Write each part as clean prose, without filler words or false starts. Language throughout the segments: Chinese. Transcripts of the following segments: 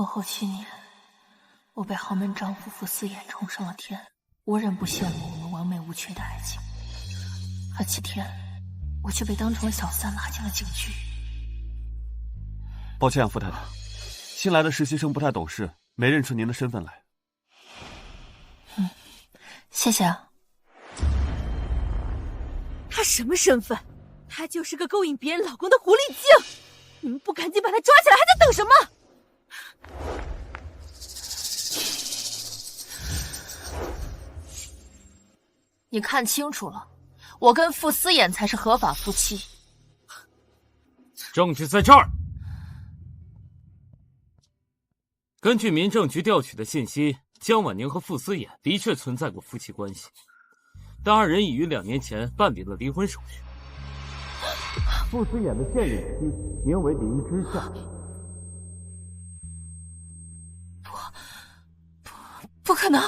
婚后7年，我被豪门丈夫傅思衍宠上了天，无人不羡慕我们完美无缺的爱情。而7天，我却被当成了小三，拉进了警局。抱歉啊，傅太太，新来的实习生不太懂事，没认出您的身份来。谢谢啊。他什么身份？他就是个勾引别人老公的狐狸精！你们不赶紧把他抓起来，还在等什么？你看清楚了，我跟傅思衍才是合法夫妻。证据在这儿。根据民政局调取的信息，江婉宁和傅思衍的确存在过夫妻关系，但二人已于2年前办理了离婚手续。傅思衍的现任妻名为林之夏。不可能！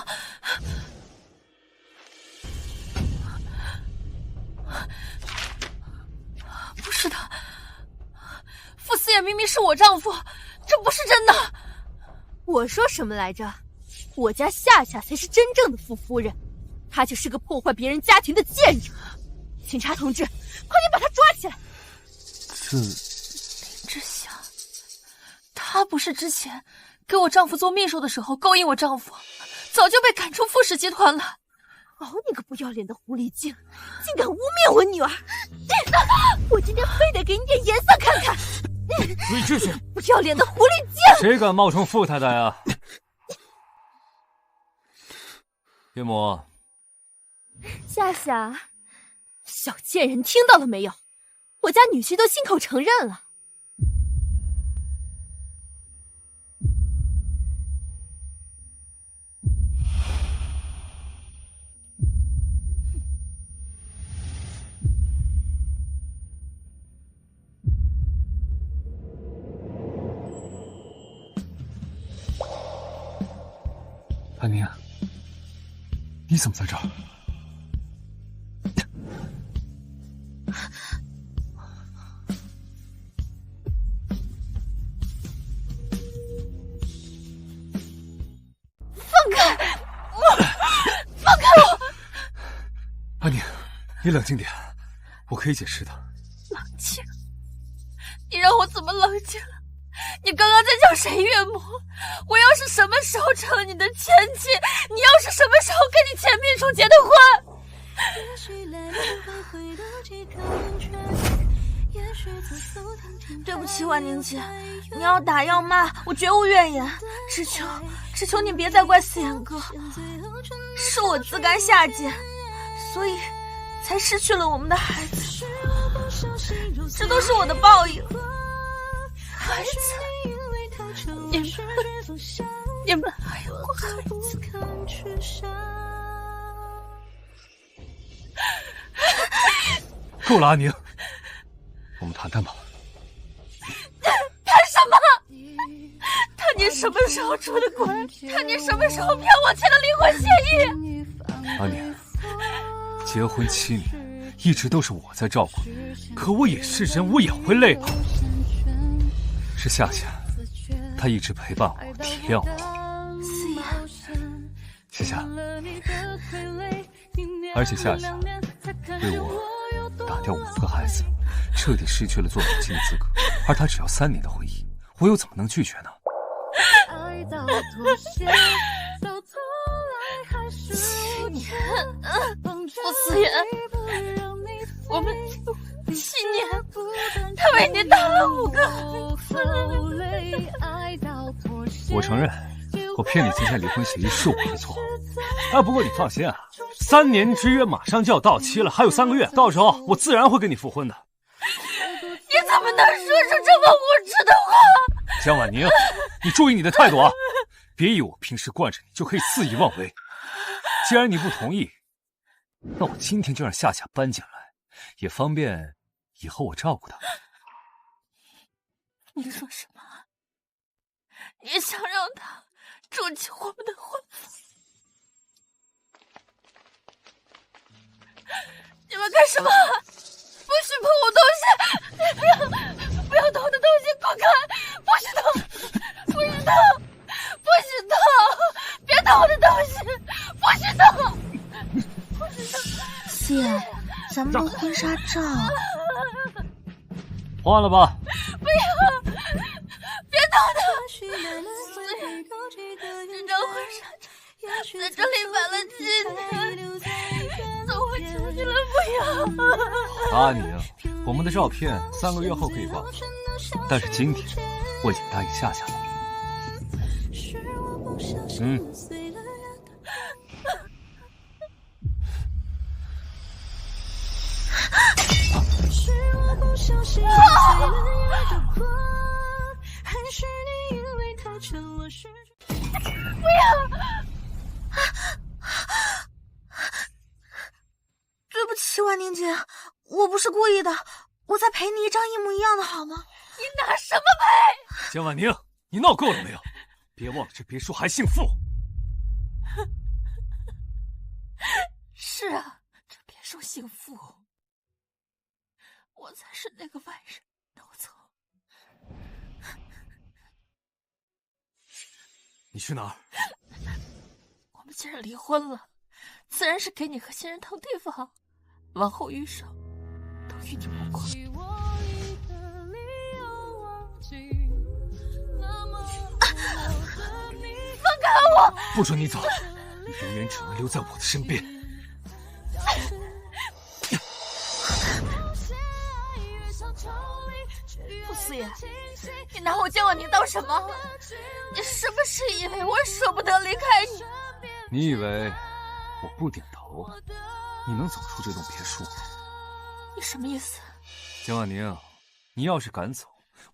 不是的，傅思衍明明是我丈夫，这不是真的。我说什么来着？我家夏夏才是真正的傅夫人，她就是个破坏别人家庭的贱人。警察同志，快点把她抓起来！林之夏，她不是之前给我丈夫做秘书的时候勾引我丈夫，早就被赶出傅氏集团了。哦，你个不要脸的狐狸精，竟敢污蔑我女儿！我今天非得给你点颜色看看！注意秩序！不要脸的狐狸精！谁敢冒充傅太太啊？岳母，夏夏，小贱人听到了没有？我家女婿都亲口承认了。安宁，你怎么在这儿？放开我！放开我！安宁，你冷静点，我可以解释的。冷静？你让我怎么冷静了？你刚刚在叫谁岳母？我要是什么时候成了你的前妻，你要是什么时候跟你前秘书结的婚？对不起，婉宁姐，你要打要骂，我绝无怨言。只求你别再怪思衍哥，是我自甘下贱，所以才失去了我们的孩子，这都是我的报应。孩子，你们还有过孩子？够了，安宁，我们谈谈吧。谈什么？谈你什么时候出的轨？谈你什么时候骗我签了离婚协议？安宁，结婚7年，一直都是我在照顾你，可我也是人，我也会累吧。是夏夏，她一直陪伴我，体谅我。思衍，夏夏，而且夏夏为我打掉5个孩子，彻底失去了做母亲的资格，而她只要3年的婚姻，我又怎么能拒绝呢？7年，傅思衍，我们7年，他为你打了5个。我承认，我骗你签下离婚协议是我的错。不过你放心啊，3年之约马上就要到期了，还有3个月，到时候我自然会跟你复婚的。你怎么能说出这么无知的话？江婉宁，你注意你的态度啊！别以为我平时惯着你就可以肆意妄为。既然你不同意，那我今天就让夏夏搬进来，也方便以后我照顾她。你说什么？你想让他住进我们的婚房？你们干什么？不许碰我东西！不要动我的东西，滚开！不许动！不许动！咱们的婚纱照。换了吧。不要！别动他！这张婚纱照在这里摆了几天，送我出去了，不要！阿宁，我们的照片3个月后可以挂，但是今天我已经答应夏夏了。不要！对不起，婉宁姐，我不是故意的，我再赔你一张一模一样的好吗？你拿什么赔？江婉宁，你闹够了没有？别忘了这别墅还姓傅。是啊，这别墅姓傅，我才是那个外人，都错。你去哪儿？我们既然离婚了，自然是给你和新人腾地方，往后余生都与你无关。放开我！不准你走，你永远只能留在我的身边。傅思言，你拿我江婉宁当什么？你是不是以为我舍不得离开你？你以为我不点头，你能走出这栋别墅吗？你什么意思？江婉宁，你要是敢走，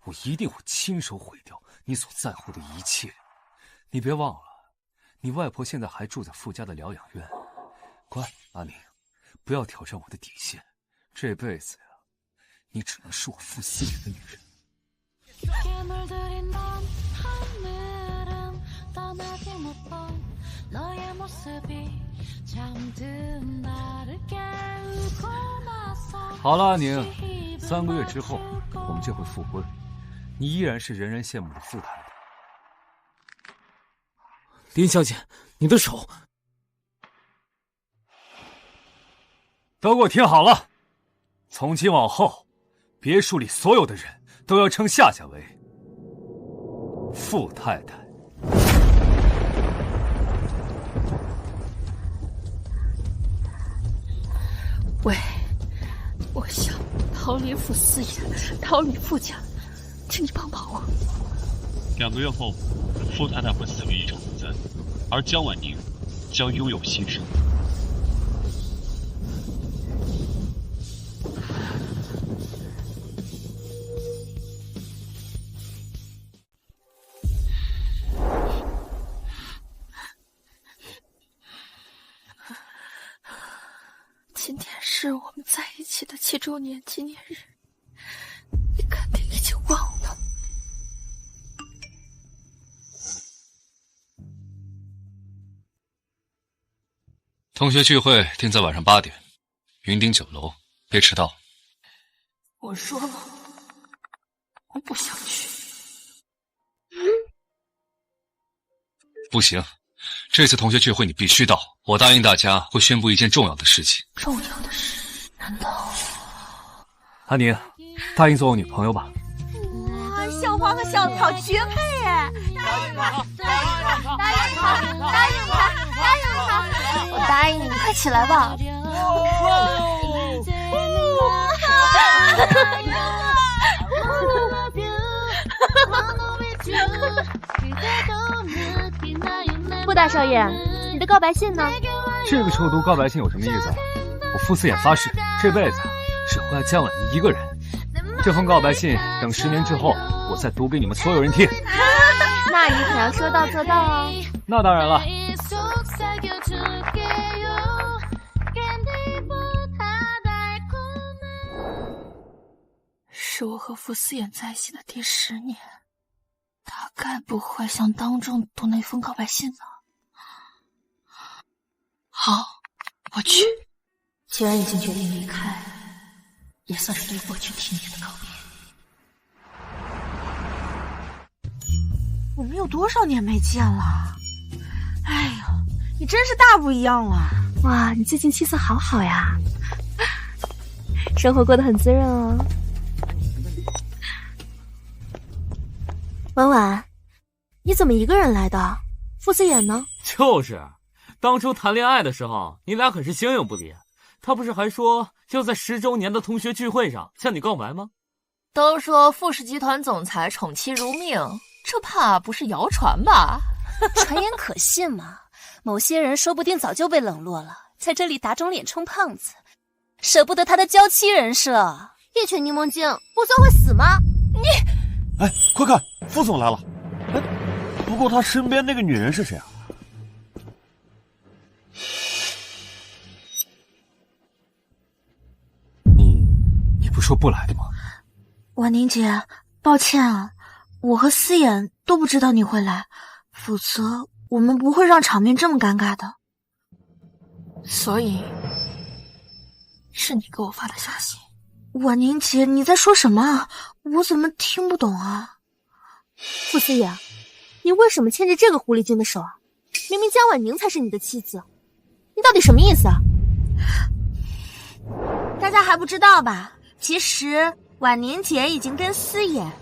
我一定会亲手毁掉你所在乎的一切。你别忘了，你外婆现在还住在傅家的疗养院。乖，阿宁，不要挑战我的底线。这辈子呀，你只能是我傅思言的女人。好了，阿宁，3个月之后我们就会复婚，你依然是人人羡慕的傅太太。林小姐，你的手。都给我听好了，从今往后，别墅里所有的人都要称夏夏为傅太太。喂，我想逃离傅思言，逃离傅家，请你帮帮我。2个月后，傅太太会死于一场火灾，而江婉宁将拥有新生。今天是我们在一起的7周年纪念日，你肯定已经忘了。同学聚会定在晚上8点，云顶酒楼，别迟到。我说了，我不想去。不行，这次同学聚会你必须到。我答应大家会宣布一件重要的事情。重要的事？难道？阿宁，答应做我女朋友吧。哇，校花和校草绝配哎！答应他，答应他，答应他，答应他，答应他！我答应你，你快起来吧。傅大少爷，你的告白信呢？这个时候读告白信有什么意思？我傅思言发誓，这辈子只会爱江婉宁一个人。这封告白信等10年之后，我再读给你们所有人听。那你可要说到做到哦。那当然了。是我和傅思言在一起的第10年，他该不会想当众读那封告白信吧？好，我去。既然已经决定离开，也算是对过去体面的告别。我们有多少年没见了？哎呦，你真是大不一样了！哇，你最近气色好好呀。生活过得很滋润哦。婉婉，你怎么一个人来的？傅思远呢？就是，当初谈恋爱的时候，你俩可是形影不离。他不是还说要在10周年的同学聚会上向你告白吗？都说傅氏集团总裁宠妻如命，这怕不是谣传吧？传言可信吗？某些人说不定早就被冷落了，在这里打肿脸充胖子，舍不得他的娇妻人设。一群柠檬精，不算会死吗？你，哎，快看，傅总来了。哎，不过他身边那个女人是谁啊？你不说不来的吗？婉宁姐，抱歉啊，我和思妍都不知道你会来，否则我们不会让场面这么尴尬的。所以，是你给我发的消息。婉宁姐，你在说什么啊？我怎么听不懂啊？傅思远，你为什么牵着这个狐狸精的手啊？明明江婉宁才是你的妻子，你到底什么意思啊？大家还不知道吧？其实婉宁姐已经跟思妍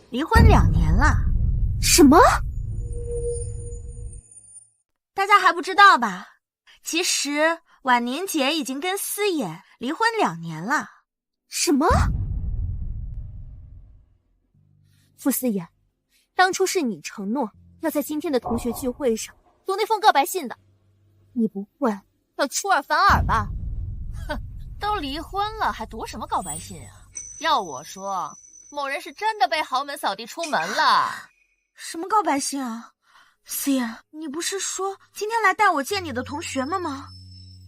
离婚2年了。什么？大家还不知道吧？其实婉宁姐已经跟思妍离婚2年了。什么？傅思妍，当初是你承诺要在今天的同学聚会上读那封告白信的，你不会要出尔反尔吧？哼，都离婚了还读什么告白信啊？要我说，某人是真的被豪门扫地出门了。什么告白信啊？思妍，你不是说今天来带我见你的同学们吗？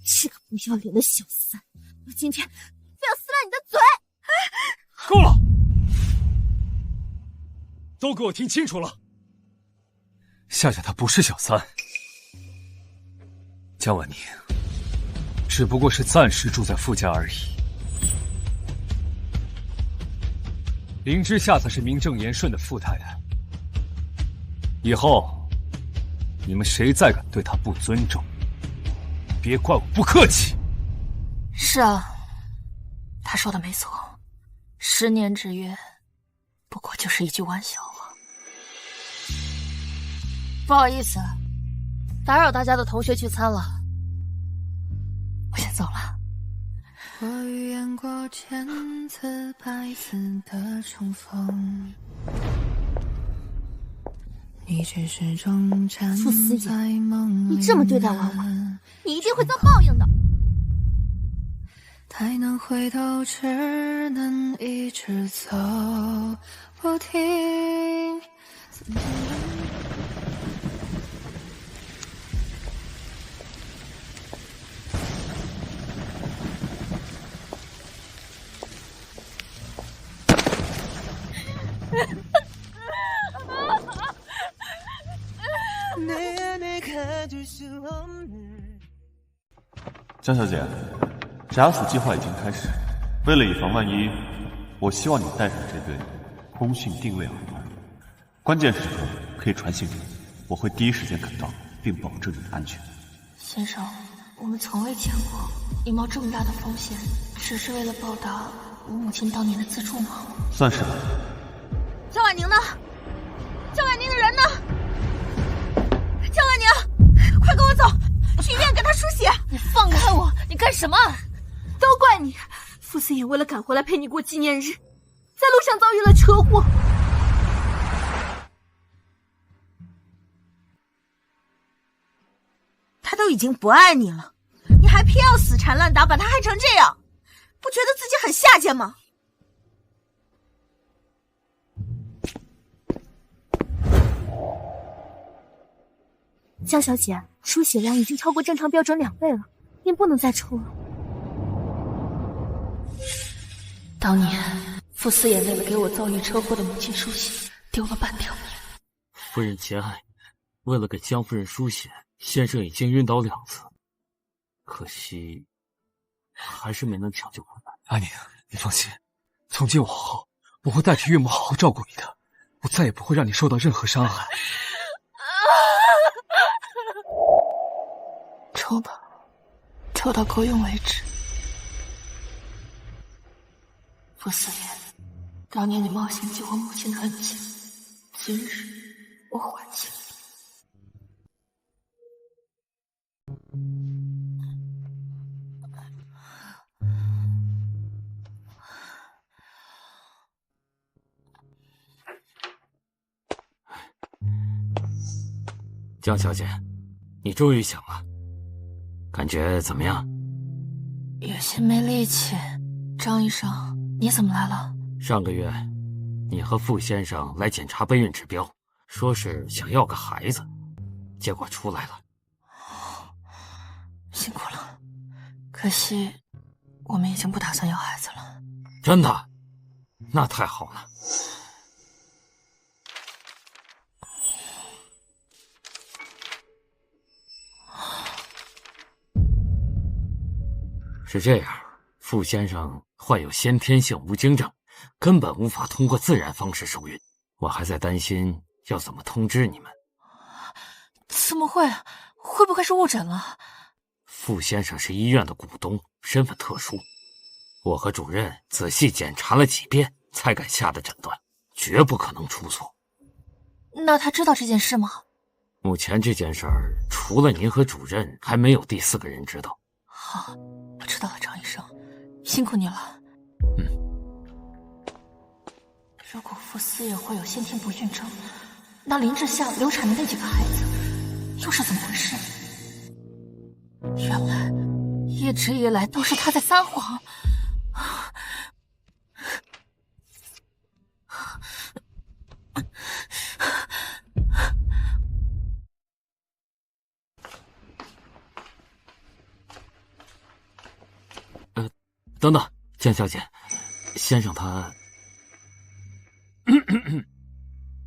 这个不要脸的小三，我今天非要撕烂你的嘴！够了，都给我听清楚了，夏夏她不是小三，江婉宁只不过是暂时住在傅家而已。林之夏才是名正言顺的傅太太，以后你们谁再敢对她不尊重，别怪我不客气。是啊，他说的没错，10年之约不过就是一句玩笑话。不好意思，打扰大家的同学聚餐了，我先走了。我预言过千次百次的重逢，你却始终站在梦里。你这么对待婉婉，你一定会遭报应的。太能回头，只能一直走不停。江小姐，假死计划已经开始，为了以防万一，我希望你带上这对通讯定位耳环，关键时刻可以传信息，我会第一时间赶到，并保证你的安全。先生，我们从未见过你冒这么大的风险，只是为了报答我母亲当年的资助吗？算是吧。江婉宁呢？江婉宁的人呢？江婉宁，快跟我走，去医院给她输血。你放开我！你干什么？都怪你！傅思妍为了赶回来陪你过纪念日，在路上遭遇了车祸。他都已经不爱你了，你还偏要死缠烂打，把他害成这样，不觉得自己很下贱吗？江小姐，出血量已经超过正常标准2倍了，您不能再抽了。当年傅思妍为了给我遭遇车祸的母亲输血，丢了半条命。夫人节哀，为了给江夫人输血，先生已经晕倒2次，可惜还是没能抢救回来。阿宁，你放心，从今往后我会代替岳母好好照顾你的，我再也不会让你受到任何伤害。抽吧，抽到够用为止。傅四爷，当年你冒险救我母亲的恩情，今日我还清了。江小姐，你终于醒了，感觉怎么样？有些没力气。张医生，你怎么来了？上个月，你和傅先生来检查备孕指标，说是想要个孩子，结果出来了。辛苦了，可惜我们已经不打算要孩子了。真的？那太好了。是这样，傅先生患有先天性无精症，根本无法通过自然方式受孕。我还在担心要怎么通知你们。怎么会？会不会是误诊了？傅先生是医院的股东，身份特殊。我和主任仔细检查了几遍，才敢下的诊断，绝不可能出错。那他知道这件事吗？目前这件事儿，除了您和主任，还没有第4个人知道。好，我知道了，张医生，辛苦你了。如果傅四爷会有先天不孕症，那林志夏流产的那几个孩子又是怎么回事？原来一直以来都是他在撒谎。等等，江小姐，先生他……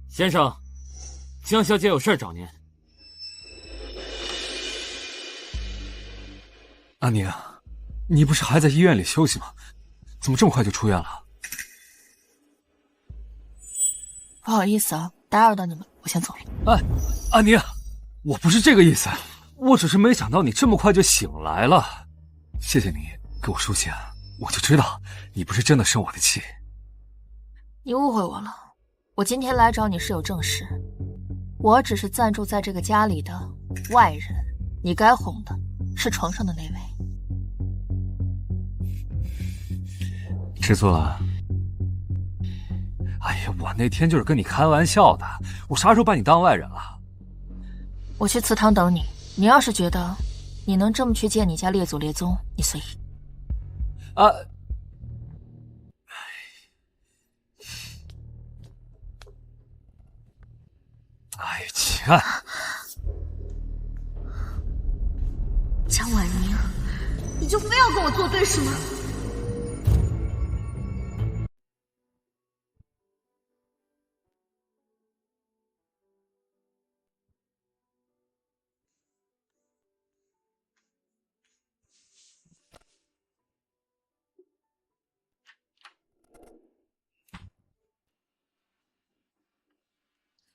先生，江小姐有事找您。安宁，你不是还在医院里休息吗？怎么这么快就出院了？不好意思啊，打扰到你们，我先走了。哎，安宁，我不是这个意思，我只是没想到你这么快就醒来了。谢谢你给我输血，我就知道你不是真的生我的气。你误会我了，我今天来找你是有正事，我只是暂住在这个家里的外人，你该哄的是床上的那位。吃醋了？哎呀，我那天就是跟你开玩笑的，我啥时候把你当外人了？我去祠堂等你，你要是觉得你能这么去见你家列祖列宗，你随意。啊，哎，亲爱，江婉宁，你就非要跟我作对是吗？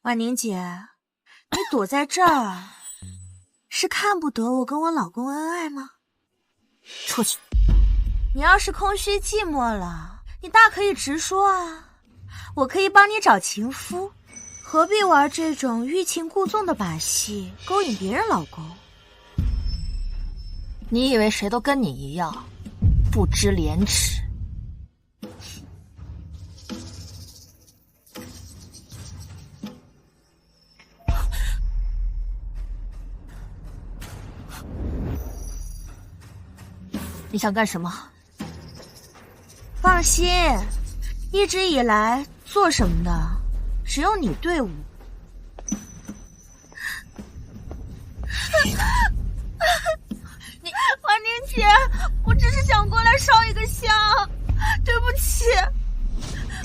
婉宁姐，你躲在这儿，是看不得我跟我老公恩爱吗？出去！你要是空虚寂寞了，你大可以直说啊，我可以帮你找情夫，何必玩这种欲擒故纵的把戏，勾引别人老公？你以为谁都跟你一样，不知廉耻？你想干什么？放心，一直以来做什么的只有你对我。你婉宁姐，我只是想过来烧一个香，对不起。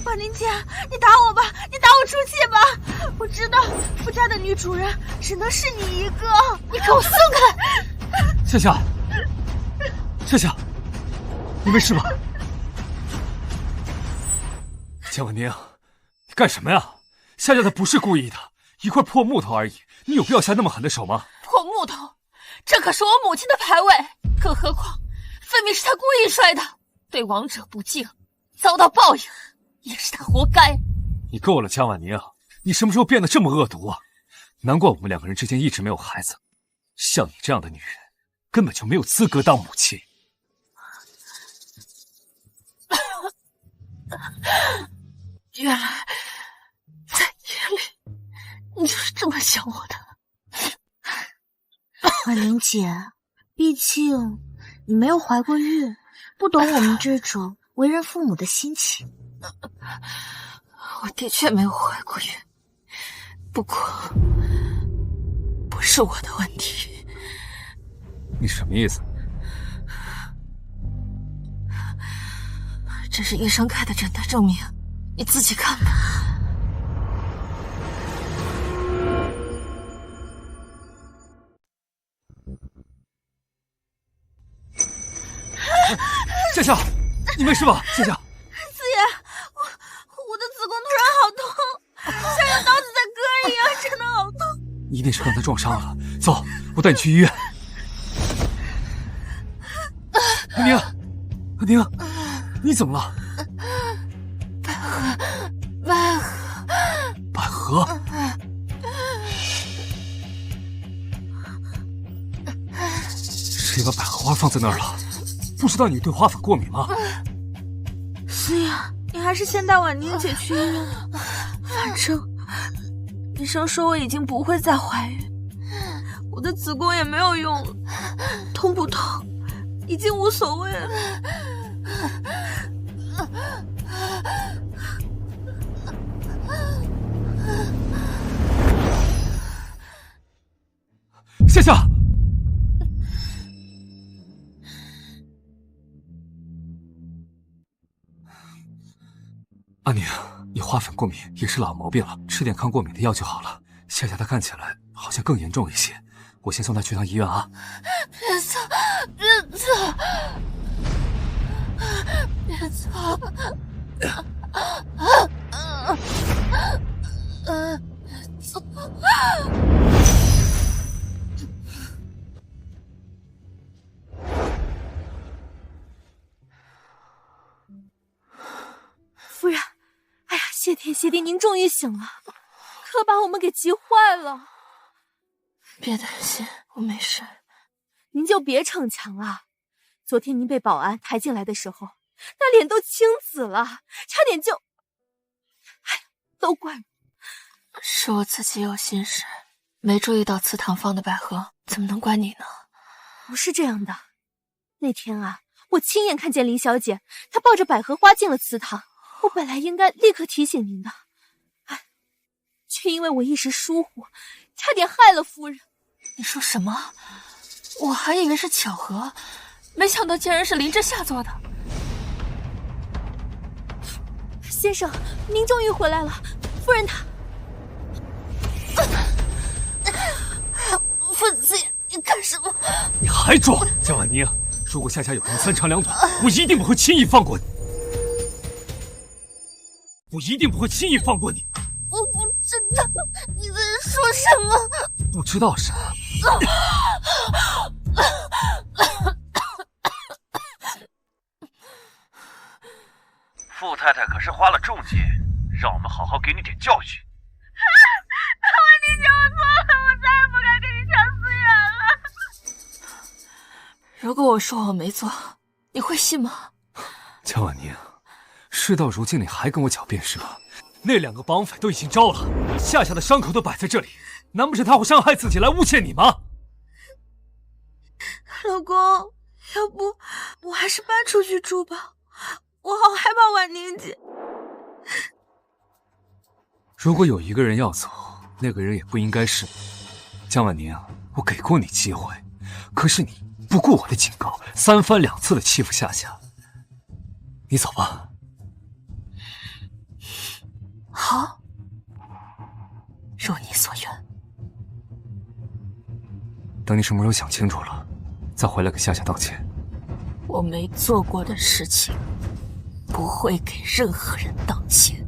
婉宁姐，你打我吧，你打我出气吧。我知道傅家的女主人只能是你一个，你给我松开！夏夏，夏夏，你没事吧？江婉宁，你干什么呀？夏夏她不是故意的，一块破木头而已，你有必要下那么狠的手吗？破木头，这可是我母亲的牌位，更何况分明是她故意摔的。对王者不敬，遭到报应，也是他活该。你够了，江婉宁，你什么时候变得这么恶毒啊？难怪我们两个人之间一直没有孩子。像你这样的女人，根本就没有资格当母亲。原来在夜里，你就是这么想我的。婉宁姐，毕竟你没有怀过孕，不懂我们这种为人父母的心情。我的确没有怀过孕，不过不是我的问题。你什么意思？这是医生开的诊断证明，你自己看吧。夏夏，你没事吧？夏夏，四爷，我的子宫突然好痛，像有刀子在割一样，真的好痛。一定是刚才撞伤了。走，我带你去医院。安宁，安宁，你怎么了？百合，谁把百合花放在那儿了？不知道你对花粉过敏吗？四爷，你还是先带婉宁姐去医院吧。反正医生说我已经不会再怀孕，我的子宫也没有用了，痛不痛已经无所谓了。夏夏，安宁，你花粉过敏也是老毛病了，吃点抗过敏的药就好了。夏夏她看起来好像更严重一些，我先送她去趟医院啊。别走，别走，别走！夫人，哎呀，谢天谢地，您终于醒了，可把我们给急坏了。别担心，我没事。您就别逞强了。昨天您被保安抬进来的时候，那脸都青紫了，差点就……哎，都怪我。是我自己有心事，没注意到祠堂放的百合，怎么能怪你呢？不是这样的，那天啊，我亲眼看见林小姐，她抱着百合花进了祠堂。我本来应该立刻提醒您的，哎，却因为我一时疏忽，差点害了夫人。你说什么？我还以为是巧合，没想到竟然是林之夏做的。先生，您终于回来了，夫人她……傅子言，你干什么？你还装？江婉宁，如果夏夏有人三长两短，我一定不会轻易放过你。我一定不会轻易放过你。我不知道你在说什么。不知道啥？傅太太可是花了重金，让我们好好给你点教训。婉宁姐，我错了，我再也不该跟你抢思远了。如果我说我没做，你会信吗？江婉宁，事到如今你还跟我狡辩是吧？那两个绑匪都已经招了，夏夏的伤口都摆在这里，难不成他会伤害自己来诬陷你吗？老公，要不我还是搬出去住吧，我好害怕婉宁姐。如果有一个人要走，那个人也不应该是你。江婉宁，我给过你机会，可是你不顾我的警告，三番两次的欺负夏夏。你走吧。好，如你所愿。等你什么时候想清楚了，再回来给夏夏道歉。我没做过的事情，不会给任何人道歉。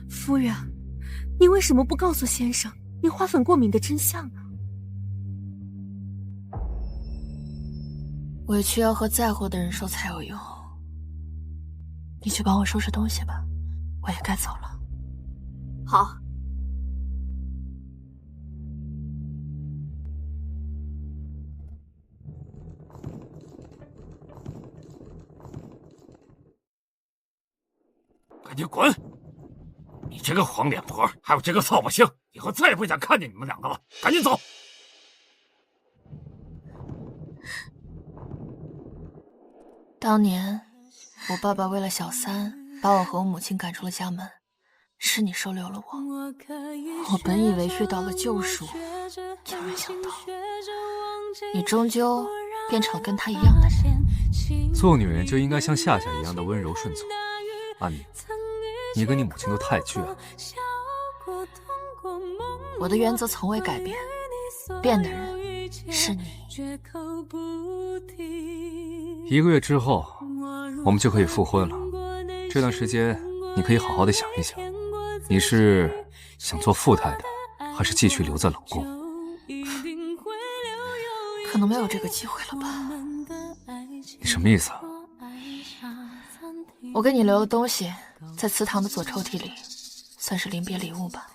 夫人，你为什么不告诉先生，你花粉过敏的真相呢？委屈要和在乎的人说才有用。你去帮我收拾东西吧，我也该走了。好。赶紧滚！你这个黄脸婆，还有这个扫把星，以后再也不想看见你们两个了。赶紧走！当年我爸爸为了小三，把我和我母亲赶出了家门，是你收留了我。我本以为遇到了救赎，却没想到你终究变成了跟他一样的人。做女人就应该像夏夏一样的温柔顺从。阿宁，你跟你母亲都太倔了。我的原则从未改变，变的人是你。1个月之后，我们就可以复婚了。这段时间，你可以好好的想一想，你是想做富太太，还是继续留在冷宫？可能没有这个机会了吧？你什么意思啊？我给你留了东西，在祠堂的左抽屉里，算是临别礼物吧。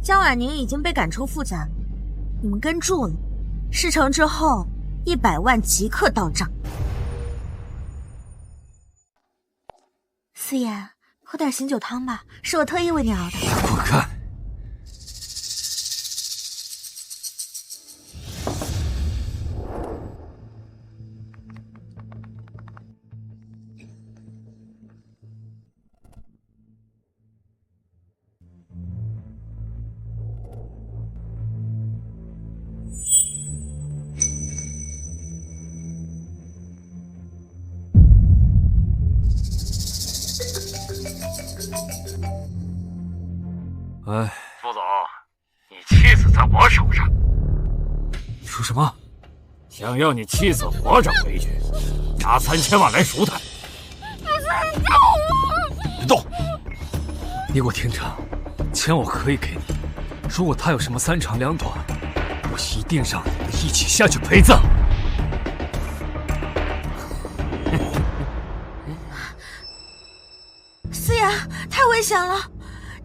江婉宁已经被赶出傅家，你们跟住了。事成之后，100万即刻到账。四爷，喝点醒酒汤吧，是我特意为你熬的。滚开！哎，副总，你妻子在我手上。你说什么？想要你妻子活着回去，拿3000万来赎她。别动！你给我听着，钱我可以给你，如果他有什么3长2短，我一定让你们一起下去陪葬。四爷，太危险了，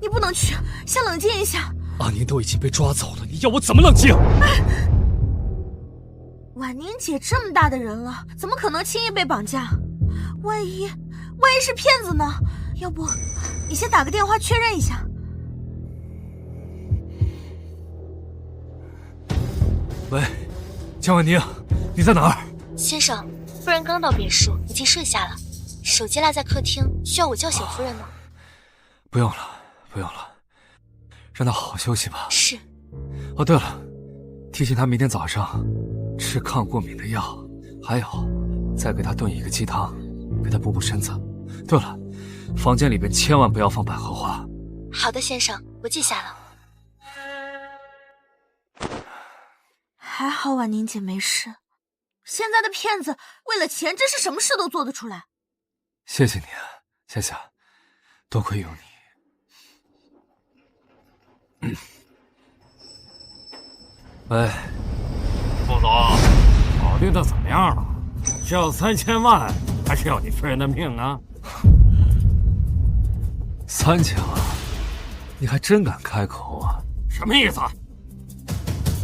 你不能去，先冷静一下。阿宁都已经被抓走了，你要我怎么冷静？婉宁姐这么大的人了，怎么可能轻易被绑架？万一是骗子呢？要不你先打个电话确认一下。喂，江婉宁，你在哪儿？先生，夫人刚到别墅，已经睡下了，手机落在客厅，需要我叫醒夫人吗？不用了，不用了，让她好好休息吧。是。哦，对了，提醒她明天早上吃抗过敏的药，还有再给她炖一个鸡汤，给她补补身子。对了，房间里边千万不要放百合花。好的，先生，我记下了。还好婉宁姐没事，现在的骗子为了钱，真是什么事都做得出来。谢谢你啊，夏夏，多亏有你。喂，副总，考虑的怎么样了？是要3000万，还是要你夫人的命啊？3000万，你还真敢开口啊？什么意思？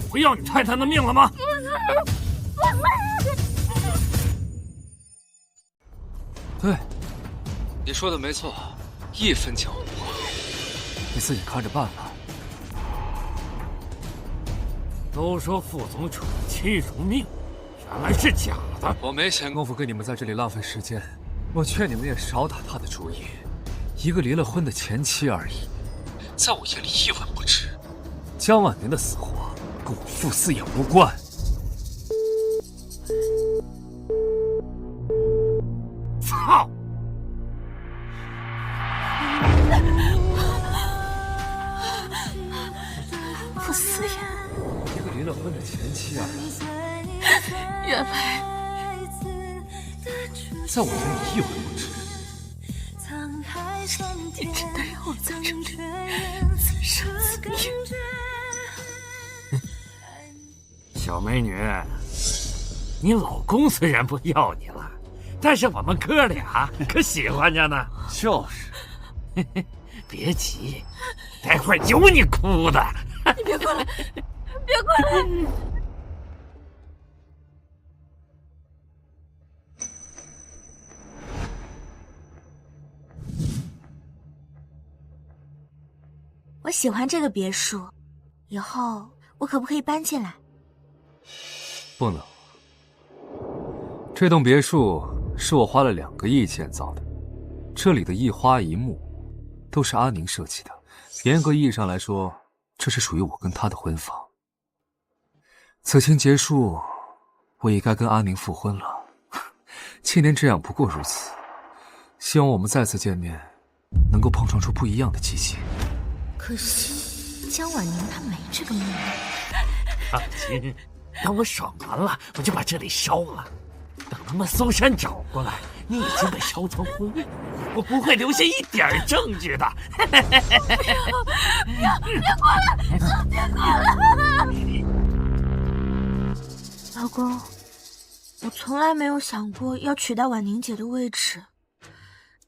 不要你太太的命了吗？对，你说的没错，1分钱我不花，你自己看着办吧。都说副总宠妻如命，原来是假的。我没闲工夫跟你们在这里浪费时间，我劝你们也少打他的主意。一个离了婚的前妻而已，在我眼里一文不值。江婉宁的死活跟我傅四眼无关。操！傅四眼，一个离了婚的前妻而已。原来，在我眼里一文不值。你真的让我在这里自生自灭。小美女，你老公虽然不要你了，但是我们哥俩可喜欢着呢。就是，别急，待会儿有你哭的。你别过来，别过来！我喜欢这个别墅，以后我可不可以搬进来？不能。这栋别墅是我花了2个亿建造的，这里的一花一木都是阿宁设计的。严格意义上来说，这是属于我跟他的婚房。此情结束，我也该跟阿宁复婚了。7年之痒不过如此，希望我们再次见面，能够碰撞出不一样的激情。可惜江婉宁她没这个命。放心，等我爽完了，我就把这里烧了。等他们搜山找过来，你已经被烧成灰，我不会留下一点证据的。别过来！别过来！老公，我从来没有想过要取代婉宁姐的位置。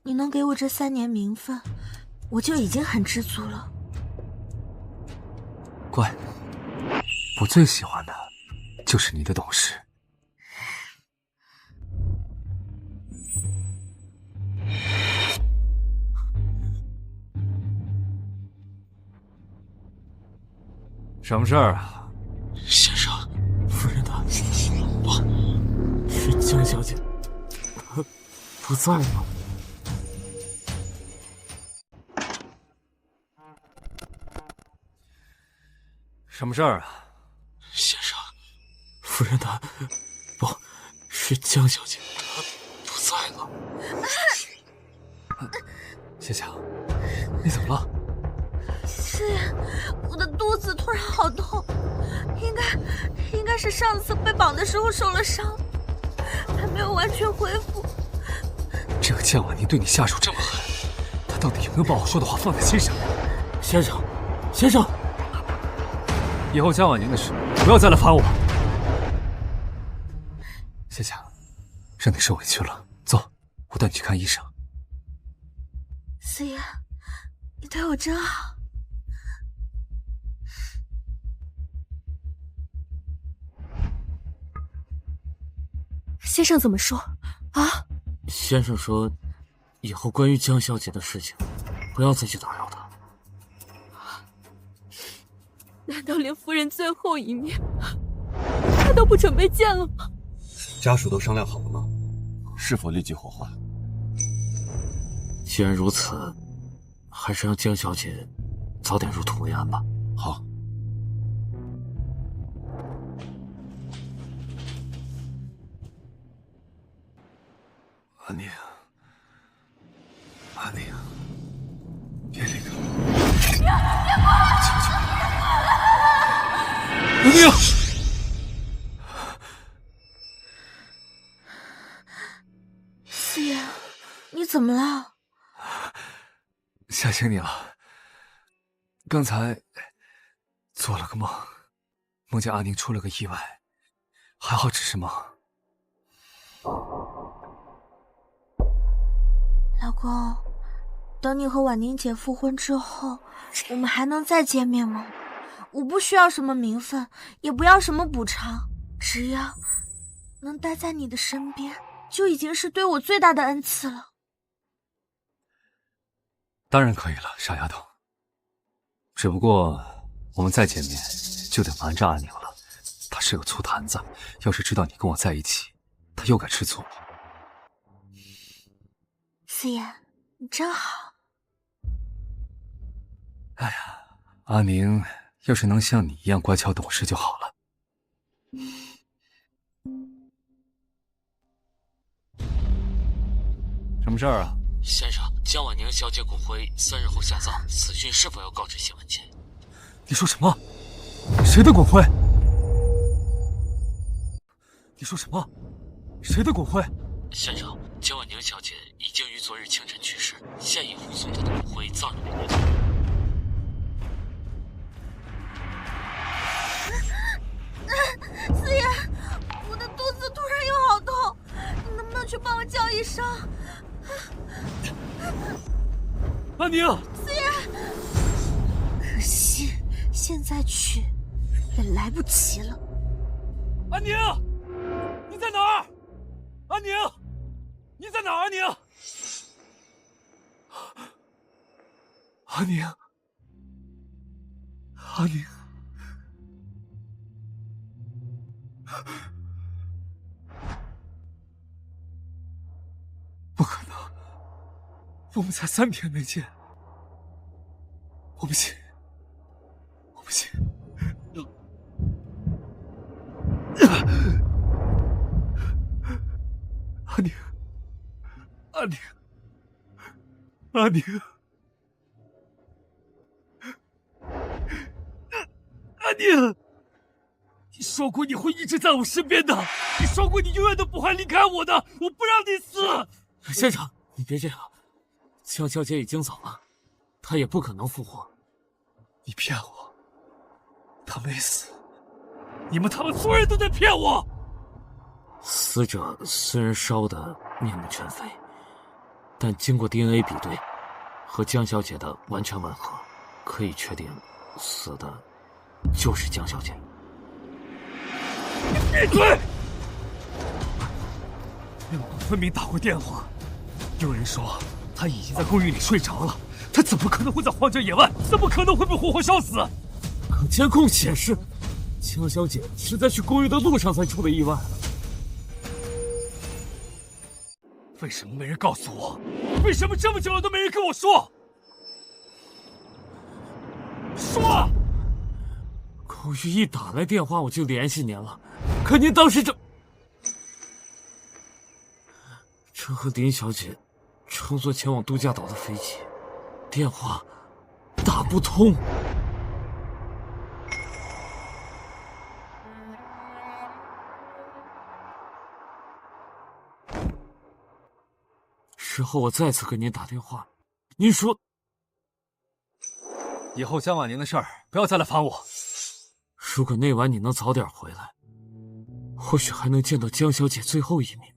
你能给我这3年名分，我就已经很知足了。乖，我最喜欢的就是你的懂事。什么事儿啊？先生，夫人的，不，是江小姐，她不在了。什么事儿啊？先生，夫人的，不，是江小姐，她不在了。谢强，你怎么了？是，我的肚子突然好痛，应该是上次被绑的时候受了伤，还没有完全恢复。这个江婉宁对你下手这么狠，他到底有没有把我说的话放在心上？先生，先生，以后江婉宁的事不要再来烦我。谢强，让你受委屈了，走，我带你去看医生。思妍，你对我真好。先生怎么说啊？先生说，以后关于江小姐的事情，不要再去打扰她。难道连夫人最后一面，他都不准备见了吗？家属都商量好了吗？是否立即火化？既然如此，还是让江小姐早点入土为安吧。好。阿宁，阿宁，别离开我！别过来！求求你！阿宁，思妍，你怎么了？吓醒你了。刚才做了个梦，梦见阿宁出了个意外，还好只是梦。老公，等你和婉宁姐复婚之后，我们还能再见面吗？我不需要什么名分，也不要什么补偿，只要能待在你的身边，就已经是对我最大的恩赐了。当然可以了，傻丫头。只不过我们再见面就得瞒着阿宁了，她是个醋坛子，要是知道你跟我在一起，她又该吃醋了。思妍，你真好。哎呀，阿宁要是能像你一样乖巧懂事就好了。什么事儿啊？先生，江婉宁小姐骨灰3日后下葬，此讯是否要告知新闻界？你说什么？谁的骨灰？你说什么？谁的骨灰？先生，江婉宁小姐已经于昨日清晨去世，现已护送她的骨灰葬入灵堂。四爷，我的肚子突然有好痛，你能不能去帮我叫医生？安宁，四爷，可惜现在去也来不及了。安宁，你在哪儿？安宁，你在哪儿？安宁，安宁，安宁。不可能，我们才3天没见，我不信，我不信。阿宁，阿宁，阿宁，阿宁，你说过你会一直在我身边的，你说过你永远都不会离开我的，我不让你死。先生，你别这样，江小姐已经走了，她也不可能复活。你骗我，她没死，你们他们所有人都在骗我。死者虽然烧得面目全非，但经过 DNA 比对，和江小姐的完全吻合，可以确定死的就是江小姐。闭嘴！亮东分明打过电话，有人说他已经在公寓里睡着了，他怎么可能会在荒郊野外？怎么可能会被活活烧死？可监控显示，江小姐是在去公寓的路上才出的意外。为什么没人告诉我？为什么这么久了都没人跟我说？说！公寓一打来电话我就联系您了，可您当时这和林小姐乘坐前往度假岛的飞机，电话打不通。事后我再次给您打电话，您说以后江婉宁的事儿不要再来烦我。如果那晚你能早点回来，或许还能见到江小姐最后一面。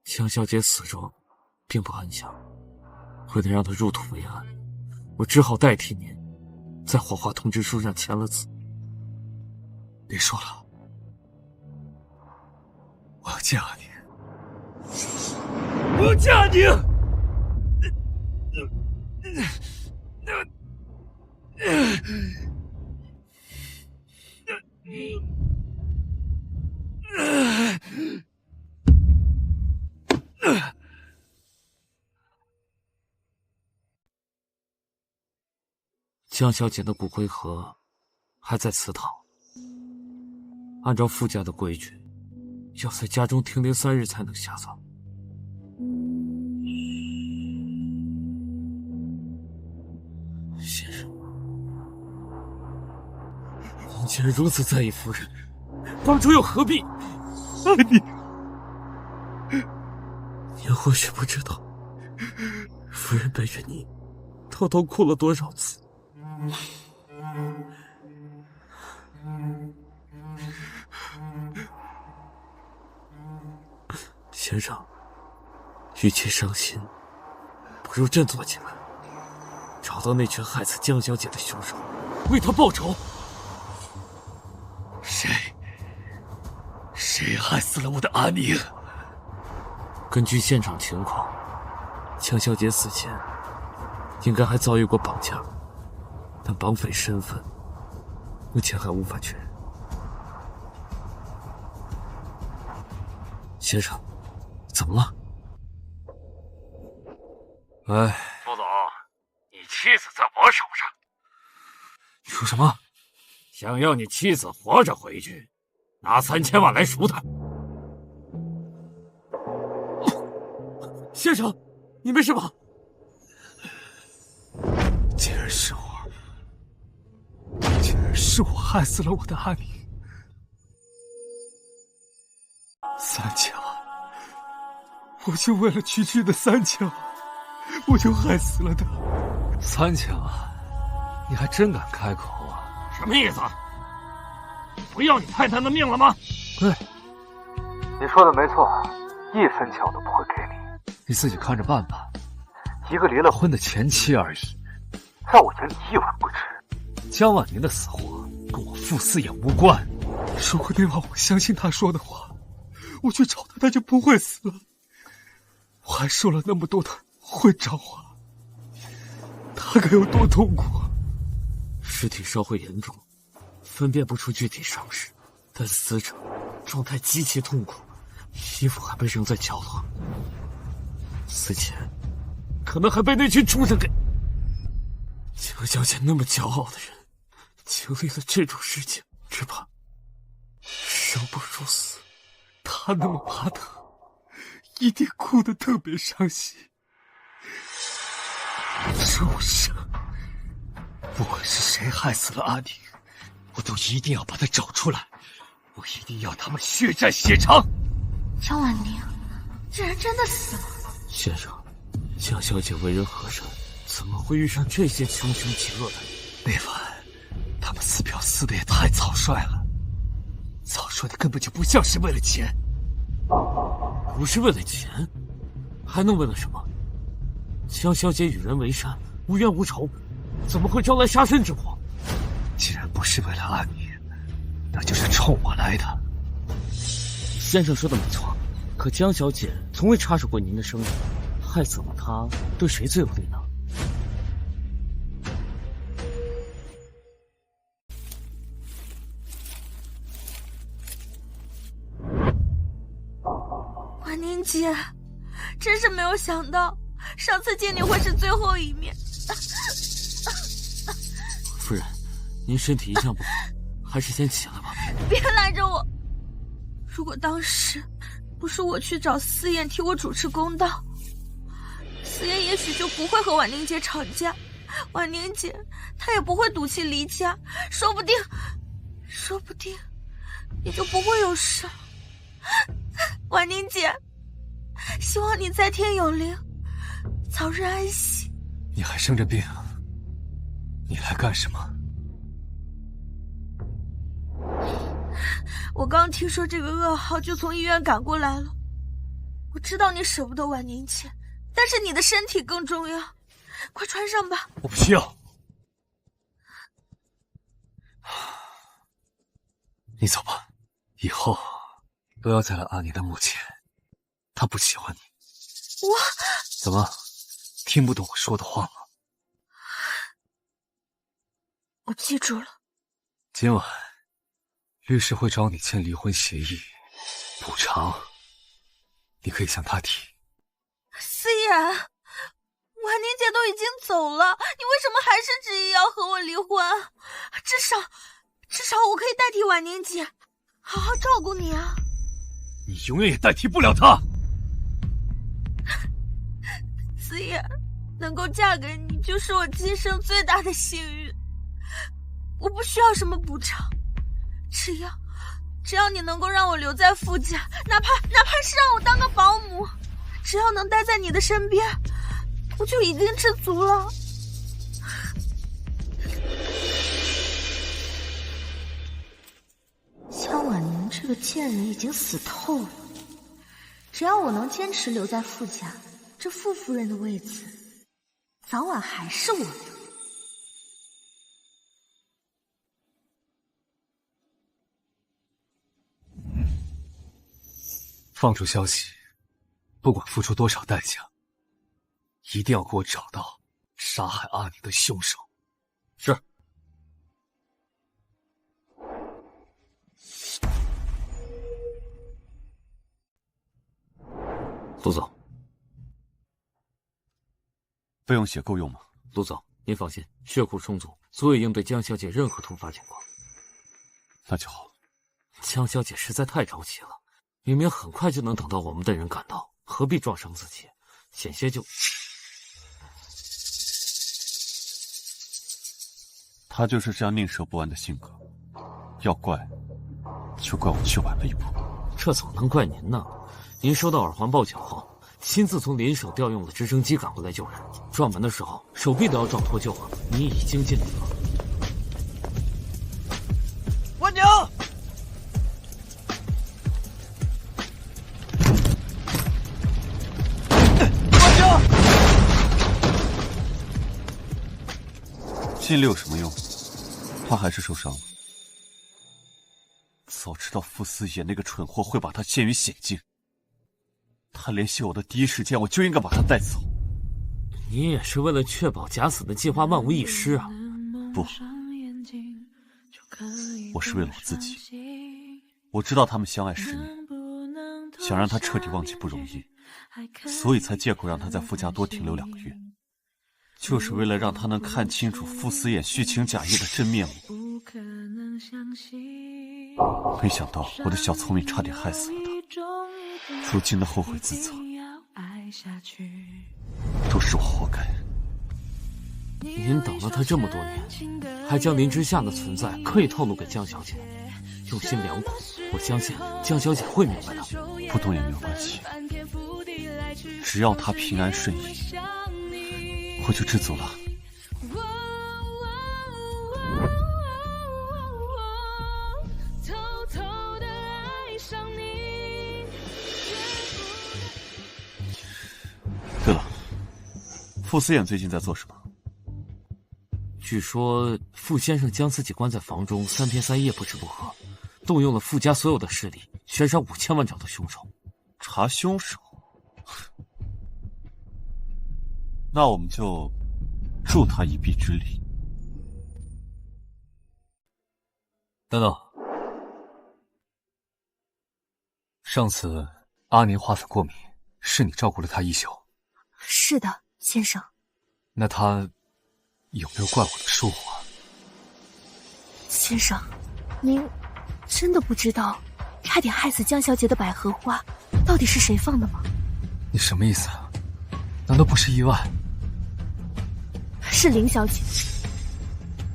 江小姐死状并不安详，为了让她入土为安，我只好代替您在火化通知书上签了字。别说了，我要见阿宁，我要见阿宁。江小姐的骨灰盒还在祠堂，按照傅家的规矩，要在家中停灵3日才能下葬。先生，您既然如此在意夫人，当初又何必？您或许不知道，夫人背着你偷偷哭了多少次。先生，与其伤心，不如振作起来，找到那群害死江小姐的凶手，为他报仇。谁害死了我的阿宁？根据现场情况，江小姐死前应该还遭遇过绑架，但绑匪身份目前还无法确认。先生，怎么了？副总，你妻子在我手上。你说什么？想要你妻子活着回去，拿3000万来赎她。先生，你没事吧？既然是我，既然是我害死了我的阿宁。三强，我就为了区区的三强，我就害死了他。三强啊，你还真敢开口啊？什么意思？不要你太太的命了吗？对，你说的没错，1分钱我都不会给你。你自己看着办吧。一个离了婚的前妻而已，在我眼里一文不值。江婉宁的死活跟我傅四眼无关。如果那晚我相信他说的话，我去找他，他就不会死了。我还说了那么多的混账话，他该有多痛苦啊！尸体烧毁严重，分辨不出具体伤势，但死者状态极其痛苦，衣服还被扔在角落，死前可能还被那群畜生给……江小姐那么骄傲的人，经历了这种事情，只怕生不如死。他那么怕他，一定哭得特别伤心。畜生！不管是谁害死了阿宁，我都一定要把他找出来，我一定要他们血债血偿。江婉宁竟然真的死了！先生，江小姐为人和善，怎么会遇上这些穷凶极恶的人？那晚他们撕票撕得也太草率了，草率的根本就不像是为了钱。不是为了钱，还能为了什么？江小姐与人为善，无冤无仇，怎么会招来杀身之祸？既然不是为了阿宁，那就是冲我来的。先生说的没错，可江小姐从未插手过您的生意，害死了她，对谁最有利呢？婉宁姐，真是没有想到，上次见你会是最后一面。夫人，您身体一向不好，还是先起来吧。别拦着我！如果当时不是我去找思燕替我主持公道，思燕也许就不会和婉宁姐吵架，婉宁姐她也不会赌气离家，说不定也就不会有事。婉宁姐，希望你在天有灵，早日安息。你还生着病，你来干什么？我刚听说这个噩耗，就从医院赶过来了。我知道你舍不得婉宁姐，但是你的身体更重要，快穿上吧。我不需要。你走吧，以后不要再来阿宁的墓前，他不喜欢你。我怎么，听不懂我说的话吗？我记住了。今晚律师会找你签离婚协议，补偿你可以向他提。思妍，婉宁姐都已经走了，你为什么还是执意要和我离婚？至少我可以代替婉宁姐好好照顾你啊。你永远也代替不了她。思妍，能够嫁给你就是我今生最大的幸运，我不需要什么补偿，只要你能够让我留在傅家，哪怕是让我当个保姆，只要能待在你的身边，我就已经知足了。江婉宁这个贱人已经死透了，只要我能坚持留在傅家，这傅夫人的位子早晚还是我的。放出消息，不管付出多少代价，一定要给我找到杀害阿宁的凶手。是。陆总，费用写够用吗？陆总，您放心，血库充足，足以应对江小姐任何突发情况。那就好。江小姐实在太着急了，明明很快就能等到我们的人赶到，何必撞伤自己？险些就……他就是这样宁折不弯的性格，要怪就怪我去晚了一步。这怎么能怪您呢？您收到耳环报警后，亲自从林省调用了直升机赶回来救人，撞门的时候手臂都要撞脱臼了，你已经尽力了。万娘，万娘，尽力有什么用？他还是受伤了。早知道傅思野那个蠢货会把他陷于险境，他联系我的第一时间，我就应该把他带走。你也是为了确保假死的计划万无一失啊！不，我是为了我自己。我知道他们相爱10年，想让他彻底忘记不容易，所以才借口让他在傅家多停留2个月，就是为了让他能看清楚傅思衍虚情假意的真面目。没想到我的小聪明差点害死了他，如今的后悔自责，都是我活该。您等了他这么多年，还将林之夏的存在刻意透露给江小姐，用心良苦。我相信江小姐会明白的。不懂也没有关系，只要他平安顺意，我就知足了。对了，傅思衍最近在做什么？据说傅先生将自己关在房中3天3夜不吃不喝，动用了傅家所有的势力，悬赏5000万找到凶手。查凶手？那我们就助他一臂之力。等等，上次阿宁花粉过敏，是你照顾了他一宿。是的，先生。那他有没有怪我的疏忽啊？先生，您真的不知道差点害死江小姐的百合花到底是谁放的吗？你什么意思啊？难道不是意外？是林小姐。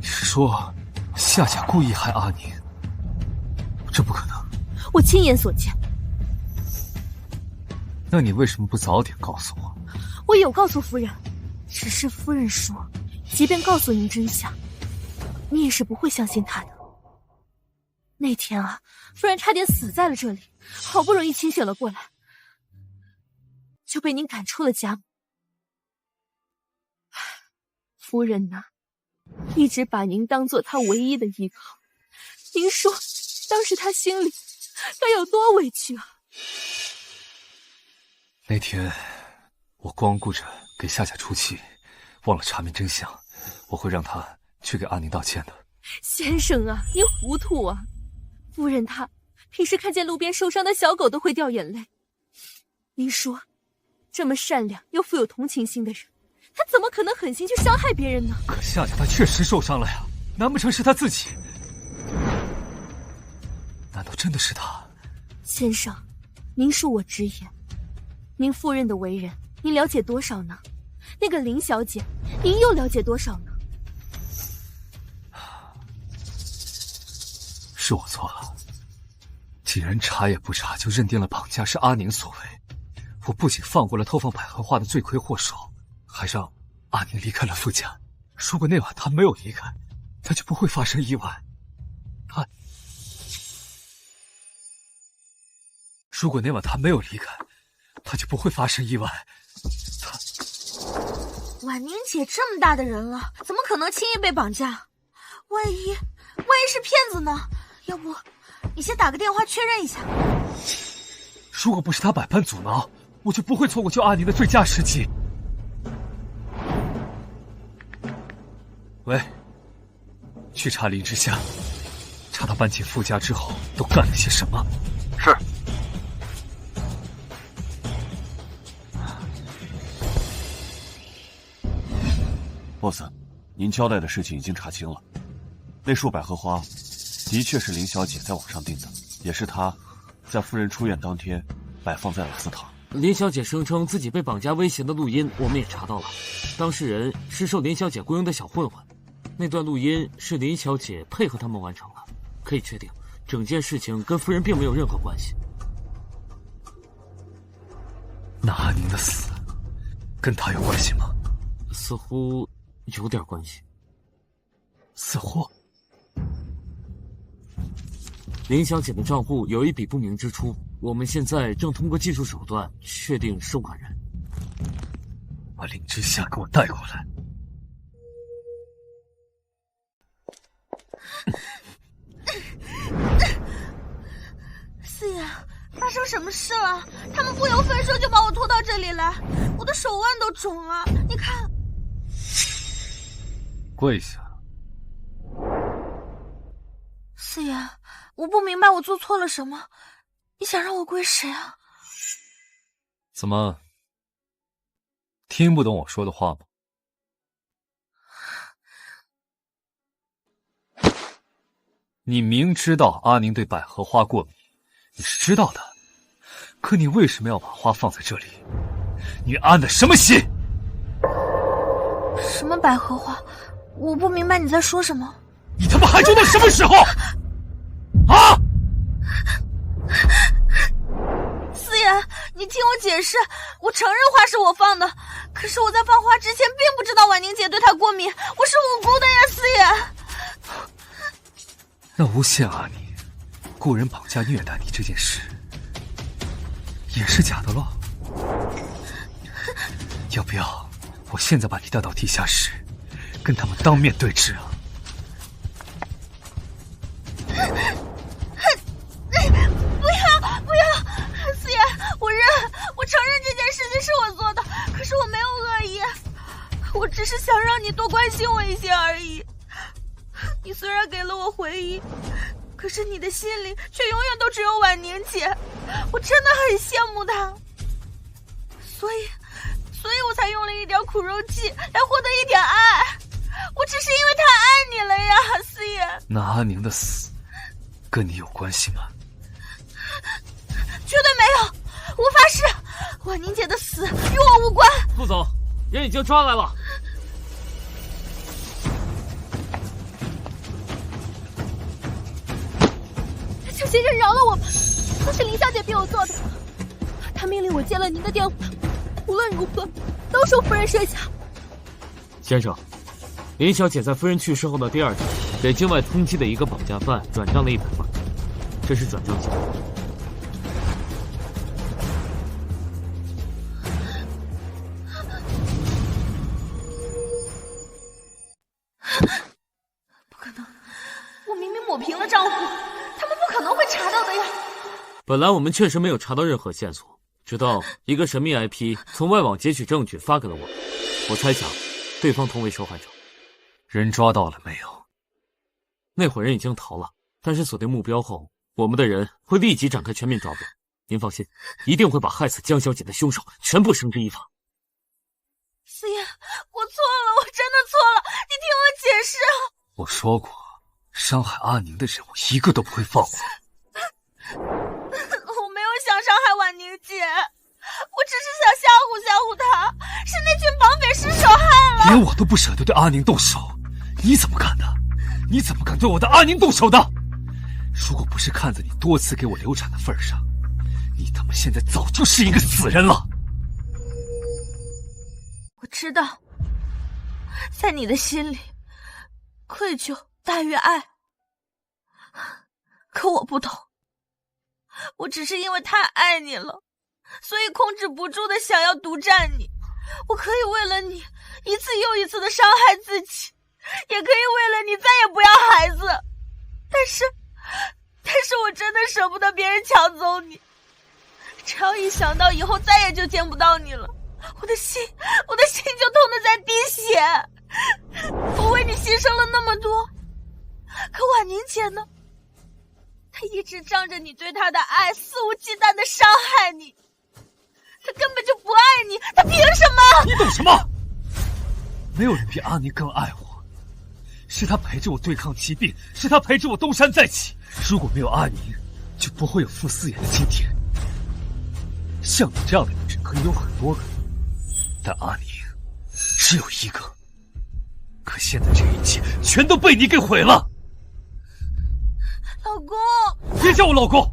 你是说夏家故意害阿宁？这不可能。我亲眼所见。那你为什么不早点告诉我？我有告诉夫人，只是夫人说，即便告诉您真相，你也是不会相信她的。那天啊，夫人差点死在了这里，好不容易清醒了过来，就被您赶出了家门。夫人呐，一直把您当做她唯一的依靠。您说，当时她心里该有多委屈啊！那天我光顾着给夏夏出气，忘了查明真相。我会让她去给阿宁道歉的。先生啊，您糊涂啊！夫人她平时看见路边受伤的小狗都会掉眼泪。您说，这么善良又富有同情心的人，他怎么可能狠心去伤害别人呢？可夏夏她确实受伤了呀，难不成是她自己？难道真的是她？先生，您恕我直言，您夫人的为人，您了解多少呢？那个林小姐，您又了解多少呢？是我错了，既然查也不查就认定了绑架是阿宁所为，我不仅放过了偷放百合花的罪魁祸首，还让阿宁离开了傅家。如果那晚他没有离开，他就不会发生意外。如果那晚他没有离开，他就不会发生意外。婉宁姐这么大的人了，怎么可能轻易被绑架？万一是骗子呢？要不你先打个电话确认一下。如果不是他百般阻挠，我就不会错过救阿宁的最佳时机。喂，去查林之夏，查他搬进傅家之后都干了些什么。是。boss，您交代的事情已经查清了，那束百合花的确是林小姐在网上订的，也是她在夫人出院当天摆放在了祠堂。林小姐声称自己被绑架威胁的录音我们也查到了，当事人是受林小姐雇佣的小混混。那段录音是林小姐配合他们完成的，可以确定整件事情跟夫人并没有任何关系。那阿宁的死跟他有关系吗？似乎有点关系。似乎。林小姐的账户有一笔不明支出，我们现在正通过技术手段确定收款人。把林之夏给我带过来。四爷，发生什么事了？他们不由分说就把我拖到这里来，我的手腕都肿了。你看，跪下。四爷，我不明白我做错了什么，你想让我跪谁啊？怎么，听不懂我说的话吗？你明知道阿宁对百合花过敏，你是知道的，可你为什么要把花放在这里？你安的什么心？什么百合花？我不明白你在说什么。你他妈还装到什么时候？啊！四爷，你听我解释，我承认花是我放的，可是我在放花之前并不知道婉宁姐对她过敏，我是无辜的呀，四爷。那诬陷阿宁雇人绑架虐待你这件事也是假的了？要不要我现在把你带到地下室，跟他们当面对质啊？不要，四爷，我承认这件事情是我做的，可是我没有恶意，我只是想让你多关心我一些而已。你虽然给了我回忆，可是你的心里却永远都只有婉宁姐，我真的很羡慕她，所以我才用了一点苦肉计来获得一点爱，我只是因为太爱你了呀，四爷。那阿宁的死跟你有关系吗？绝对没有，我发誓，婉宁姐的死与我无关。副总，人已经抓来了。求先生饶了我吧，都是林小姐逼我做的。她命令我接了您的电话，无论如何都受夫人设想。先生，林小姐在夫人去世后的第2天，给境外通缉的一个绑架犯转账了100万，这是转账记录。不可能，我明明抹平了账户，他们不可能会查到的呀。本来我们确实没有查到任何线索，直到一个神秘 IP 从外网截取证据发给了我们，我猜想对方同为受害者。人抓到了没有？那伙人已经逃了，但是锁定目标后，我们的人会立即展开全面抓捕。您放心，一定会把害死江小姐的凶手全部绳之以法。四爷，我错了，我真的错了，你听我解释啊！我说过，伤害阿宁的人我一个都不会放过。我没有想伤害婉宁姐，我只是想吓唬吓唬她，是那群绑匪失手害了。连我都不舍得对阿宁动手，你怎么敢的？你怎么敢对我的阿宁动手的？如果不是看在你多次给我流产的份上，你他妈现在早就是一个死人了。我知道，在你的心里，愧疚大于爱。可我不懂，我只是因为太爱你了，所以控制不住的想要独占你。我可以为了你一次又一次的伤害自己，也可以为了你再也不要孩子。但是我真的舍不得别人抢走你，只要一想到以后再也就见不到你了，我的心就痛得在滴血。我为你牺牲了那么多，可婉宁姐呢？她一直仗着你对她的爱，肆无忌惮的伤害你。她根本就不爱你，她凭什么？你懂什么？没有人比阿宁更爱我，是她陪着我对抗疾病，是她陪着我东山再起。如果没有阿宁，就不会有傅四爷的今天。像你这样的女人可以有很多个，但阿宁只有一个。可现在这一切全都被你给毁了。老公，别叫我老公，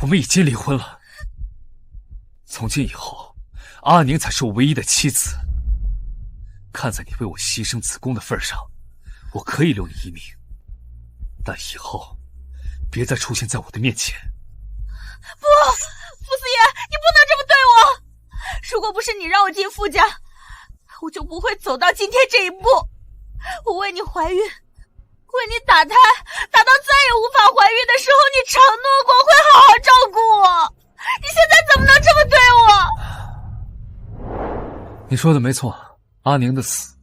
我们已经离婚了。从今以后，阿宁才是我唯一的妻子。看在你为我牺牲子宫的份上，我可以留你一命，但以后别再出现在我的面前。不，傅四爷，你不能这么对我！如果不是你让我进傅家，我就不会走到今天这一步。我为你怀孕，为你打胎，打到再也无法怀孕的时候，你承诺过会好好照顾我。你现在怎么能这么对我？你说的没错，阿宁的死，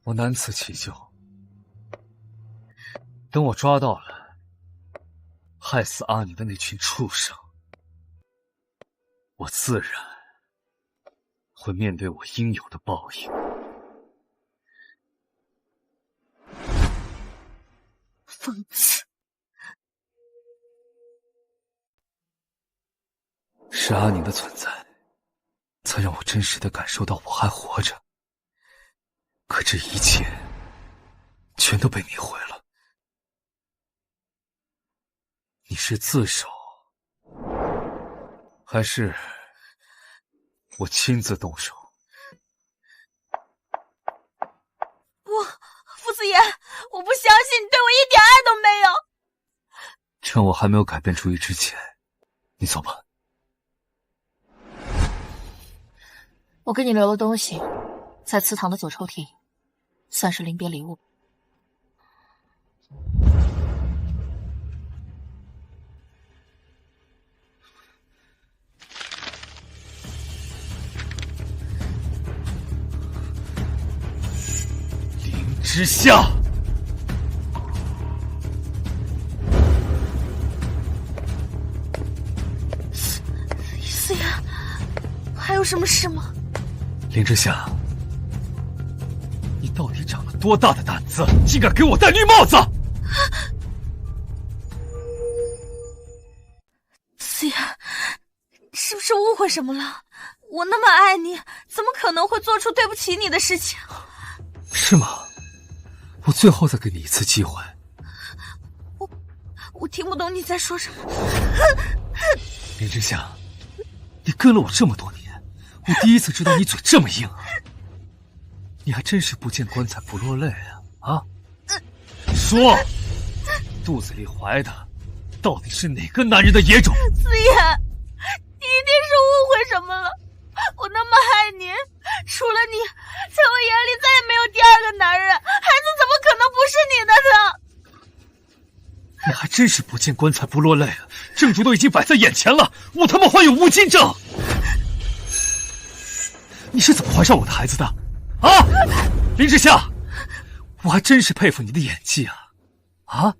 我难辞其咎。等我抓到了害死阿宁的那群畜生，我自然会面对我应有的报应。疯子！是阿宁的存在，才让我真实的感受到我还活着。可这一切，全都被你毁了。你是自首，还是我亲自动手？不，傅四爷，我不相信你对我一点爱都没有。趁我还没有改变主意之前，你走吧。我给你留了东西，在祠堂的左抽屉，算是临别礼物。林之夏，四爷，还有什么事吗？林之夏，你到底长了多大的胆子，竟敢给我戴绿帽子！四爷，是不是误会什么了？我那么爱你，怎么可能会做出对不起你的事情？是吗？我最后再给你一次机会。我听不懂你在说什么。林之夏，你跟了我这么多年，我第一次知道你嘴这么硬啊！你还真是不见棺材不落泪啊！说，肚子里怀的到底是哪个男人的野种？四爷，你一定是误会什么了。我那么爱你，除了你，在我眼里再也没有第二个男人，孩子怎么可能不是你的呢？你还真是不见棺材不落泪啊！证据都已经摆在眼前了，我他妈患有无精症！你是怎么怀上我的孩子的？啊，林之夏，我还真是佩服你的演技啊！啊，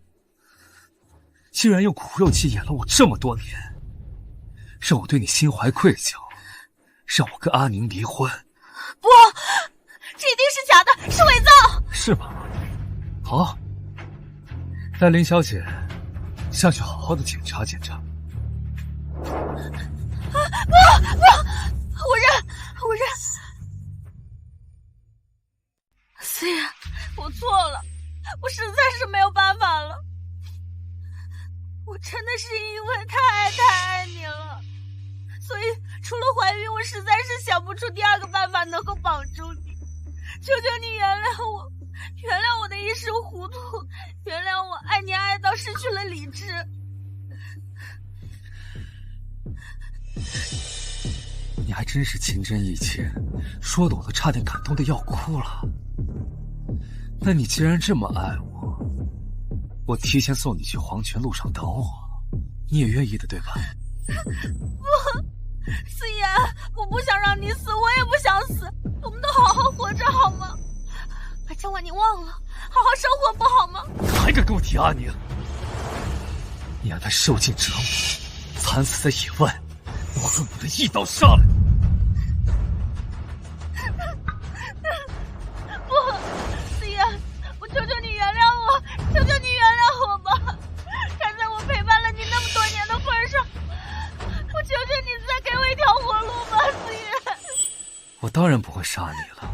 竟然用苦肉计演了我这么多年，让我对你心怀愧疚，让我跟阿宁离婚。不，这一定是假的，是伪造。是吗？好，带林小姐下去好好的检查检查。不，我认。四爷，我错了，我实在是没有办法了。我真的是因为太爱你了，所以除了怀孕，我实在是想不出第二个办法能够绑住你。求求你原谅我，原谅我的一时糊涂，原谅我爱你爱到失去了理智。你还真是情真意切，说的我都差点感动的要哭了。那你既然这么爱我，我提前送你去黄泉路上等我，你也愿意的对吧？不，四爷，我不想让你死，我也不想死，我们都好好活着好吗？把江晚宁忘了，好好生活不好吗？还敢跟我提阿宁？你让他受尽折磨，惨死在野外，我恨不得一刀杀了你！不，四爷，我求求你原谅我，求求你原谅我吧！看在我陪伴了你那么多年的份上，我求求你再给我一条活路吧，四爷！我当然不会杀你了。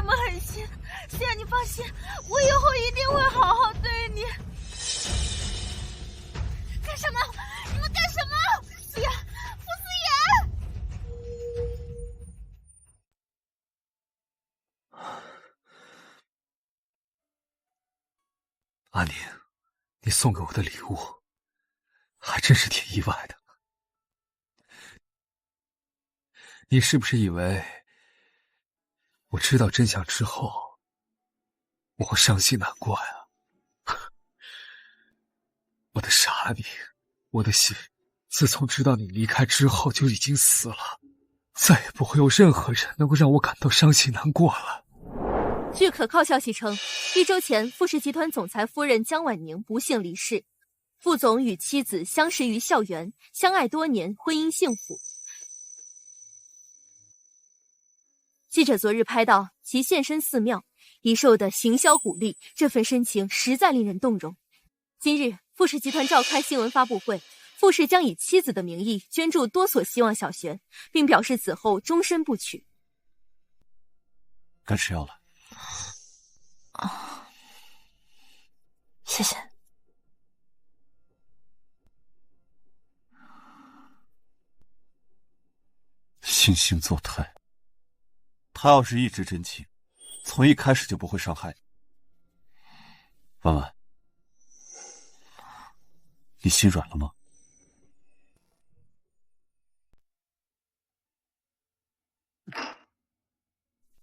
这么狠心，思妍，你放心，我以后一定会好好对你。干什么？你们干什么？思妍，傅思妍！阿宁，你送给我的礼物，还真是挺意外的。你是不是以为我知道真相之后，我会伤心难过呀？我的傻阿宁，我的心自从知道你离开之后就已经死了，再也不会有任何人能够让我感到伤心难过了。据可靠消息称，1周前，富士集团总裁夫人江婉宁不幸离世。副总与妻子相识于校园，相爱多年，婚姻幸福。记者昨日拍到其现身寺庙，已受的行销鼓励，这份深情实在令人动容。今日，富士集团召开新闻发布会，富士将以妻子的名义捐助多所希望小学，并表示此后终身不娶。该吃药了。谢谢。惺惺作态，他要是一直真情，从一开始就不会伤害你。婉婉，你心软了吗？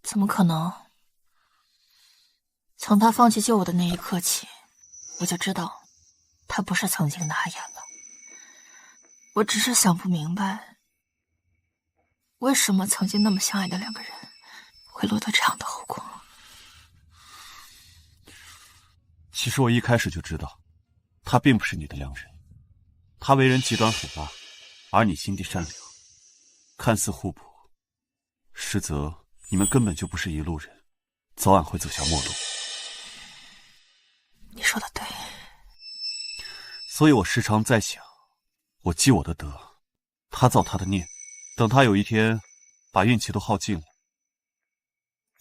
怎么可能？从他放弃救我的那一刻起，我就知道他不是曾经的阿言了。我只是想不明白，为什么曾经那么相爱的两个人会落得这样的后果。其实我一开始就知道，他并不是你的良人。他为人极端狠辣，而你心地善良，看似互补，实则你们根本就不是一路人，早晚会走向陌路。你说的对。所以我时常在想，我积我的德，他造他的孽，等他有一天把运气都耗尽了，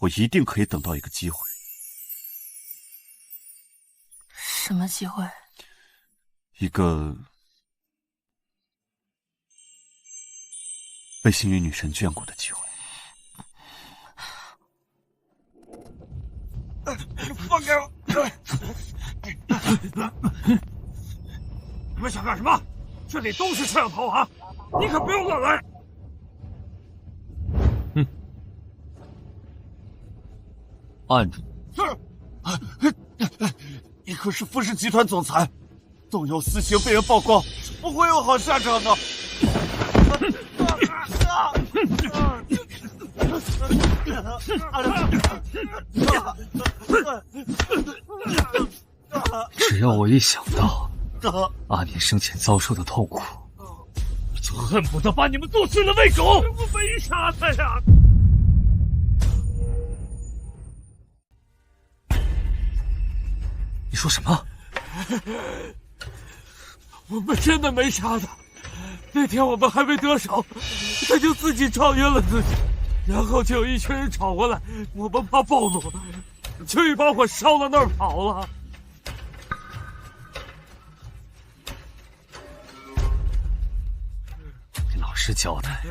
我一定可以等到一个机会。什么机会？一个被幸运女神眷顾的机会。放开我！你们想干什么？这里都是摄像头啊！你可不用乱来！按住！你可是富士集团总裁，纵有私刑被人曝光，不会有好下场的。只要我一想到阿年生前遭受的痛苦，我就恨不得把你们剁碎了喂狗！我没杀他呀！你说什么？我们真的没杀他。那天我们还没得手，他就自己超越了自己，然后就有一群人闯过来，我们怕暴露，就一把火烧到那儿跑了。你老实交代，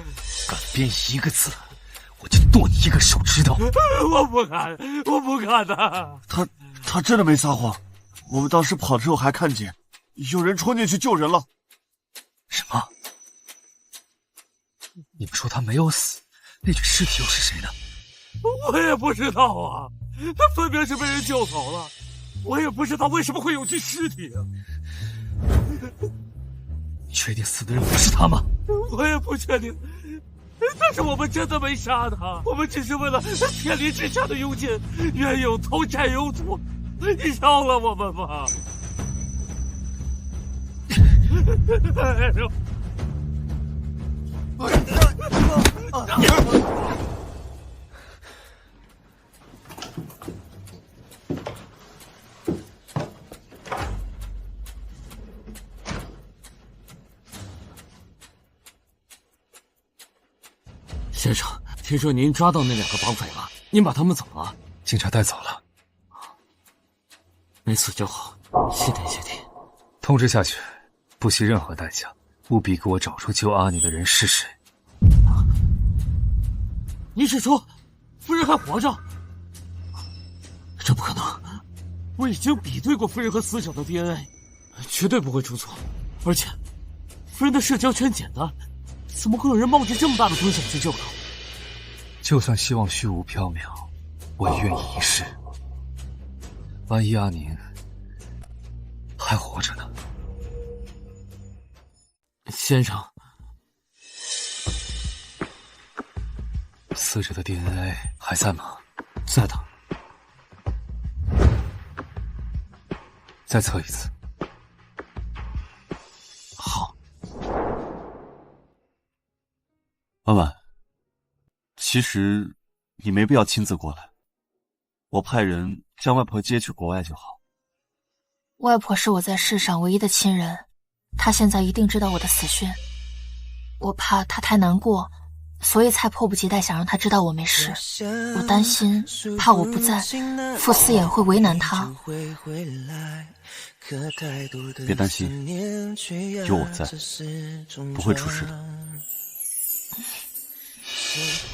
敢编一个字，我就剁你一个手指头！我不敢，我不敢的。他真的没撒谎，我们当时跑之后还看见有人冲进去救人了。什么？你们说他没有死，那具尸体又是谁的？我也不知道啊，他分明是被人救走了，我也不知道为什么会有具尸体啊。你确定死的人不是他吗？我也不确定，但是我们真的没杀他，我们只是为了天理之下的永锦，冤有头债有主，你饶了我们吧。哎呦！先生，听说您抓到那2个绑匪了？您把他们怎么了？警察带走了。没死就好，谢天谢地。通知下去，不惜任何代价，务必给我找出救阿宁的人是谁。你是说，夫人还活着？这不可能！我已经比对过夫人和死者的 DNA， 绝对不会出错。而且，夫人的社交圈简单，怎么会有人冒着这么大的风险去救她？就算希望虚无缥缈，我也愿意一试。万一阿宁还活着呢？先生，死者的 DNA 还在吗？在的。再测一次。好。婉婉，其实你没必要亲自过来，我派人将外婆接去国外就好。外婆是我在世上唯一的亲人，她现在一定知道我的死讯，我怕她太难过，所以才迫不及待想让她知道我没事。我担心，怕我不在，傅思衍会为难她。别担心，有我在，不会出事的。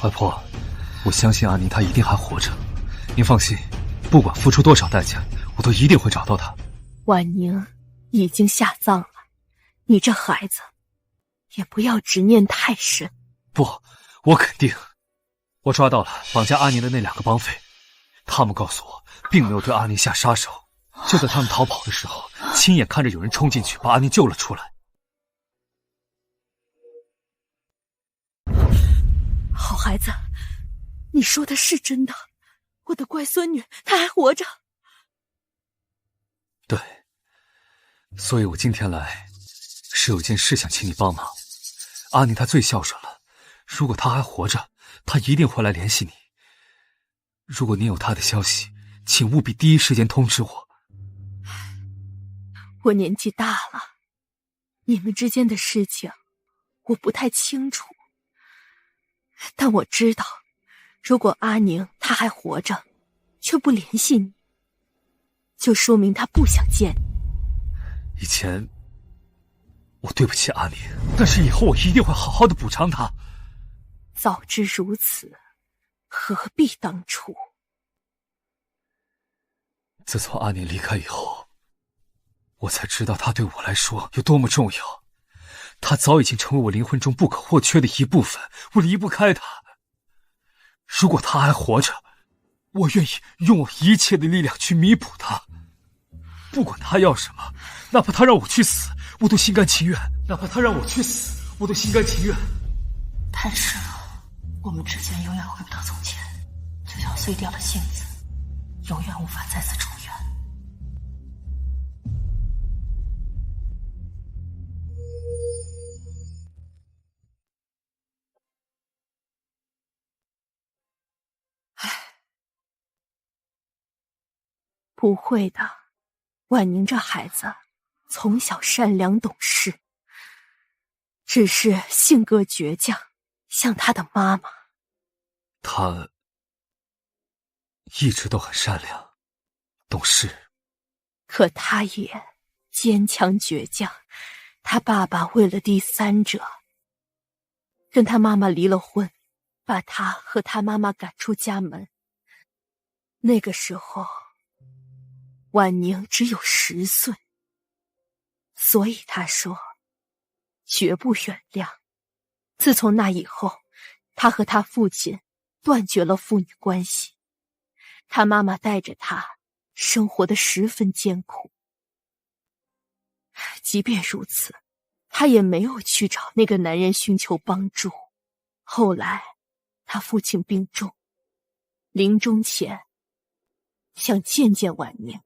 外婆，我相信阿宁她一定还活着，您放心，不管付出多少代价，我都一定会找到她。婉宁已经下葬了，你这孩子也不要执念太深。不，我肯定。我抓到了绑架阿宁的那2个帮匪，他们告诉我并没有对阿宁下杀手，就在他们逃跑的时候，亲眼看着有人冲进去把阿宁救了出来。好孩子，你说的是真的，我的乖孙女她还活着。对，所以我今天来是有件事想请你帮忙。阿宁她最孝顺了，如果她还活着，她一定会来联系你。如果你有她的消息，请务必第一时间通知我。我年纪大了，你们之间的事情我不太清楚，但我知道，如果阿宁她还活着，却不联系你，就说明她不想见你。以前我对不起阿宁，但是以后我一定会好好的补偿她。早知如此，何必当初？自从阿宁离开以后，我才知道她对我来说有多么重要。她早已经成为我灵魂中不可或缺的一部分，我离不开她。如果她还活着，我愿意用我一切的力量去弥补她。不管她要什么，哪怕她让我去死，我都心甘情愿。哪怕她让我去死，我都心甘情愿。太迟了，我们之间永远回不到从前，就像碎掉的杏子，永远无法再次重圆。不会的，婉宁这孩子从小善良懂事，只是性格倔强，像她的妈妈。她一直都很善良懂事，可她也坚强倔强。她爸爸为了第三者，跟她妈妈离了婚，把她和她妈妈赶出家门。那个时候婉宁只有10岁，所以她说绝不原谅。自从那以后，她和她父亲断绝了父女关系，她妈妈带着她生活得十分艰苦。即便如此，她也没有去找那个男人寻求帮助。后来她父亲病重，临终前想见见婉宁。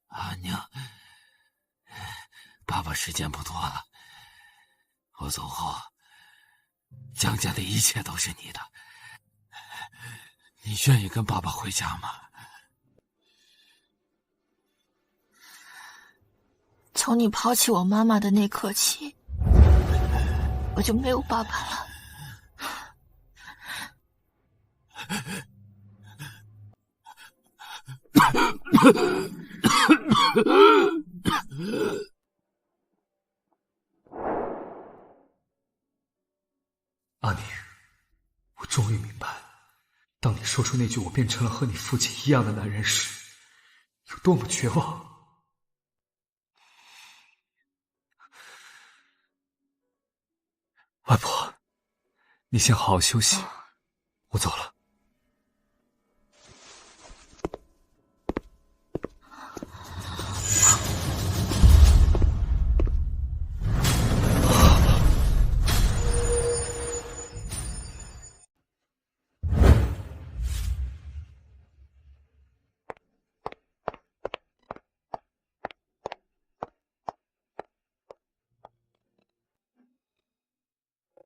阿宁，爸爸时间不多了，我走后，江家的一切都是你的。你愿意跟爸爸回家吗？从你抛弃我妈妈的那刻起，我就没有爸爸了。阿宁，我终于明白，当你说出那句“我变成了和你父亲一样的男人”时，有多么绝望。外婆，你先好好休息，我走了。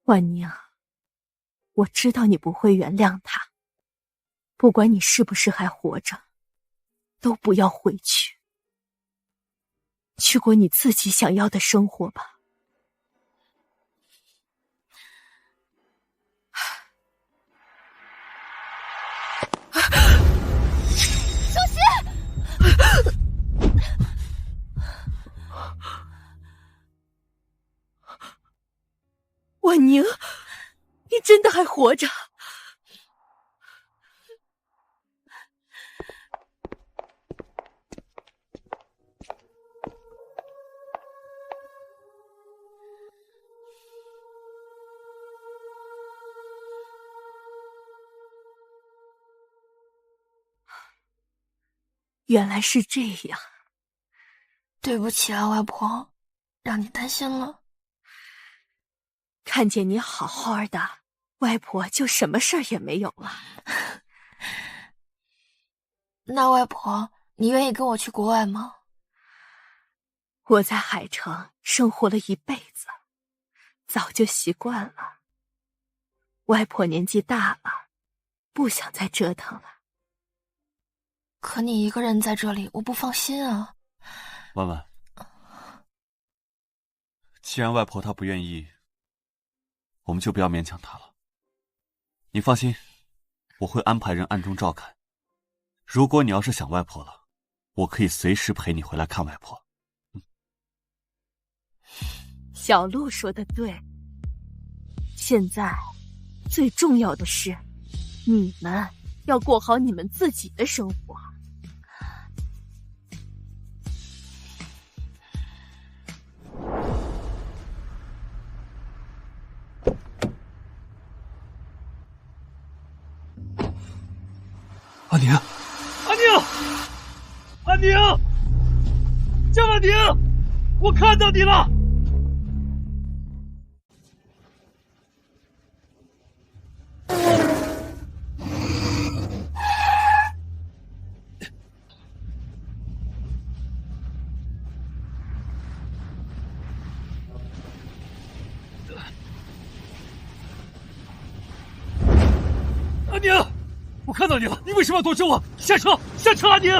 婉宁，我知道你不会原谅他，不管你是不是还活着，都不要回去，去过你自己想要的生活吧。小心！婉宁，你真的还活着？原来是这样。对不起啊，外婆，让你担心了。看见你好好的，外婆就什么事儿也没有了。那外婆，你愿意跟我去国外吗？我在海城生活了一辈子，早就习惯了。外婆年纪大了，不想再折腾了。可你一个人在这里，我不放心啊。婉婉，既然外婆她不愿意，我们就不要勉强她了。你放心，我会安排人暗中照看。如果你要是想外婆了，我可以随时陪你回来看外婆。小鹿说的对，现在最重要的是，你们要过好你们自己的生活。阿宁，阿宁，阿宁，江婉宁，我看到你了。阿宁，我看到你了，你为什么要躲着我？下车，下车，阿宁！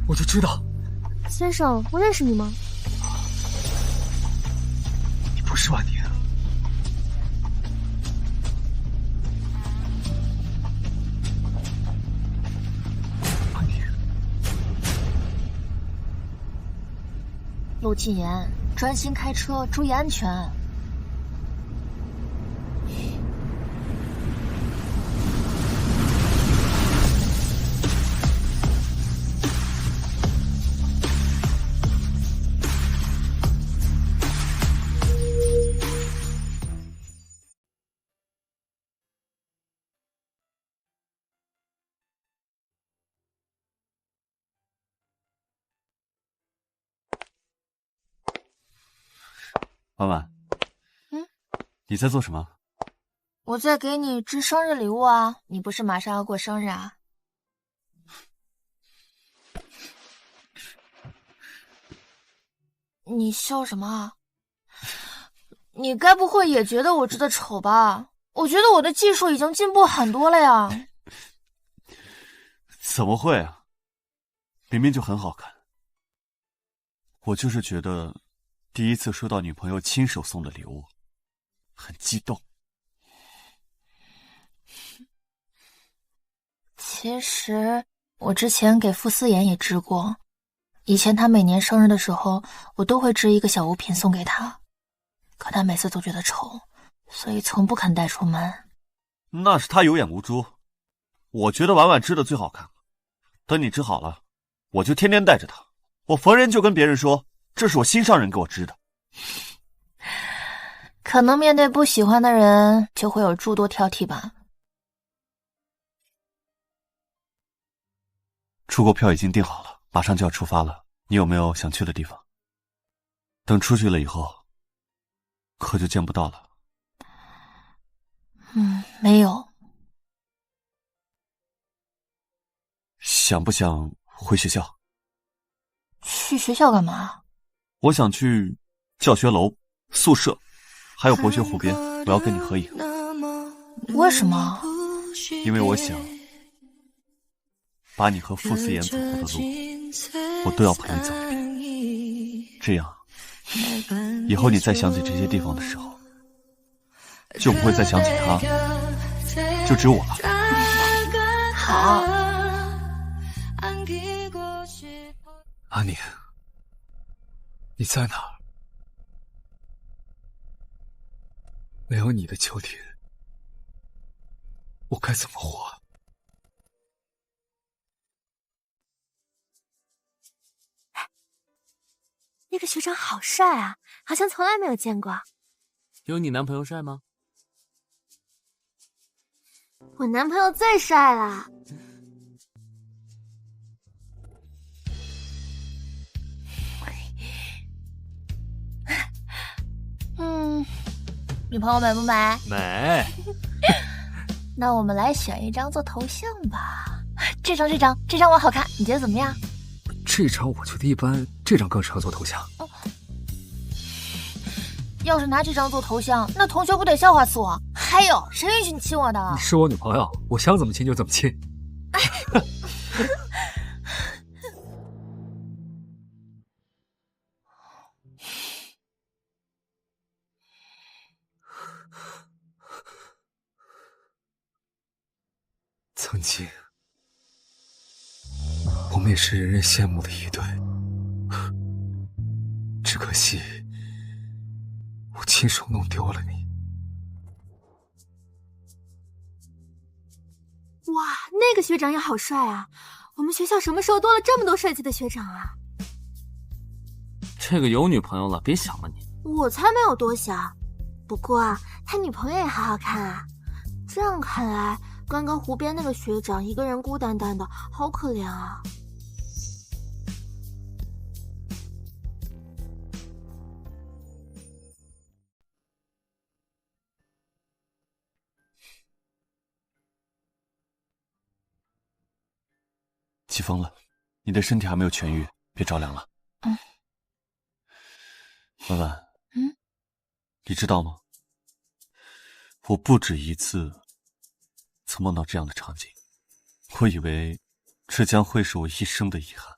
我就知道，先生，我认识你吗？你不是婉宁。婉宁，陆禁言，专心开车，注意安全。婉婉，你在做什么？我在给你织生日礼物啊，你不是马上要过生日啊？你笑什么啊？你该不会也觉得我织的丑吧？我觉得我的技术已经进步很多了呀。怎么会啊？明明就很好看。我就是觉得第一次收到女朋友亲手送的礼物，很激动。其实我之前给傅思妍也织过，以前她每年生日的时候，我都会织一个小物品送给她，可她每次都觉得丑，所以从不肯带出门。那是她有眼无珠，我觉得婉婉织的最好看。等你织好了，我就天天带着它，我逢人就跟别人说，这是我心上人给我织的。可能面对不喜欢的人，就会有诸多挑剔吧。出国票已经订好了，马上就要出发了。你有没有想去的地方？等出去了以后，可就见不到了。没有。想不想回学校？去学校干嘛？我想去教学楼、宿舍，还有博学湖边，我要跟你合影。为什么？因为我想把你和傅思妍走过的路，我都要陪你走一遍。这样，以后你再想起这些地方的时候，就不会再想起他，就只有我了。好。阿宁，你在哪儿？没有你的秋天，我该怎么活？那个学长好帅啊，好像从来没有见过。有你男朋友帅吗？我男朋友最帅了。女朋友美不美？美。那我们来选一张做头像吧。这张我好看，你觉得怎么样？这张我觉得一般，这张更适合做头像。要是拿这张做头像，那同学不得笑话死我？还有，谁允许你亲我的？你是我女朋友，我想怎么亲就怎么亲。曾经，我们也是人人羡慕的一对，只可惜我亲手弄丢了你。哇，那个学长也好帅啊！我们学校什么时候多了这么多帅气的学长啊？这个有女朋友了，别想了你。我才没有多想。不过啊，他女朋友也好好看啊。这样看来，刚刚湖边那个学长一个人孤单单的，好可怜啊。起风了，你的身体还没有痊愈，别着凉了。婉婉，你知道吗？我不止一次曾梦到这样的场景，我以为这将会是我一生的遗憾。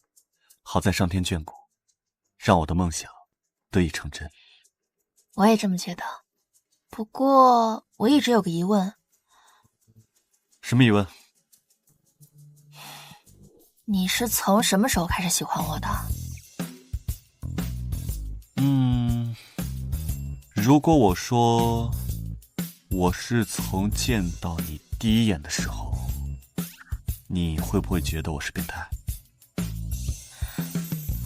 好在上天眷顾，让我的梦想得以成真。我也这么觉得。不过我一直有个疑问。什么疑问？你是从什么时候开始喜欢我的？如果我说我是从见到你第一眼的时候，你会不会觉得我是变态？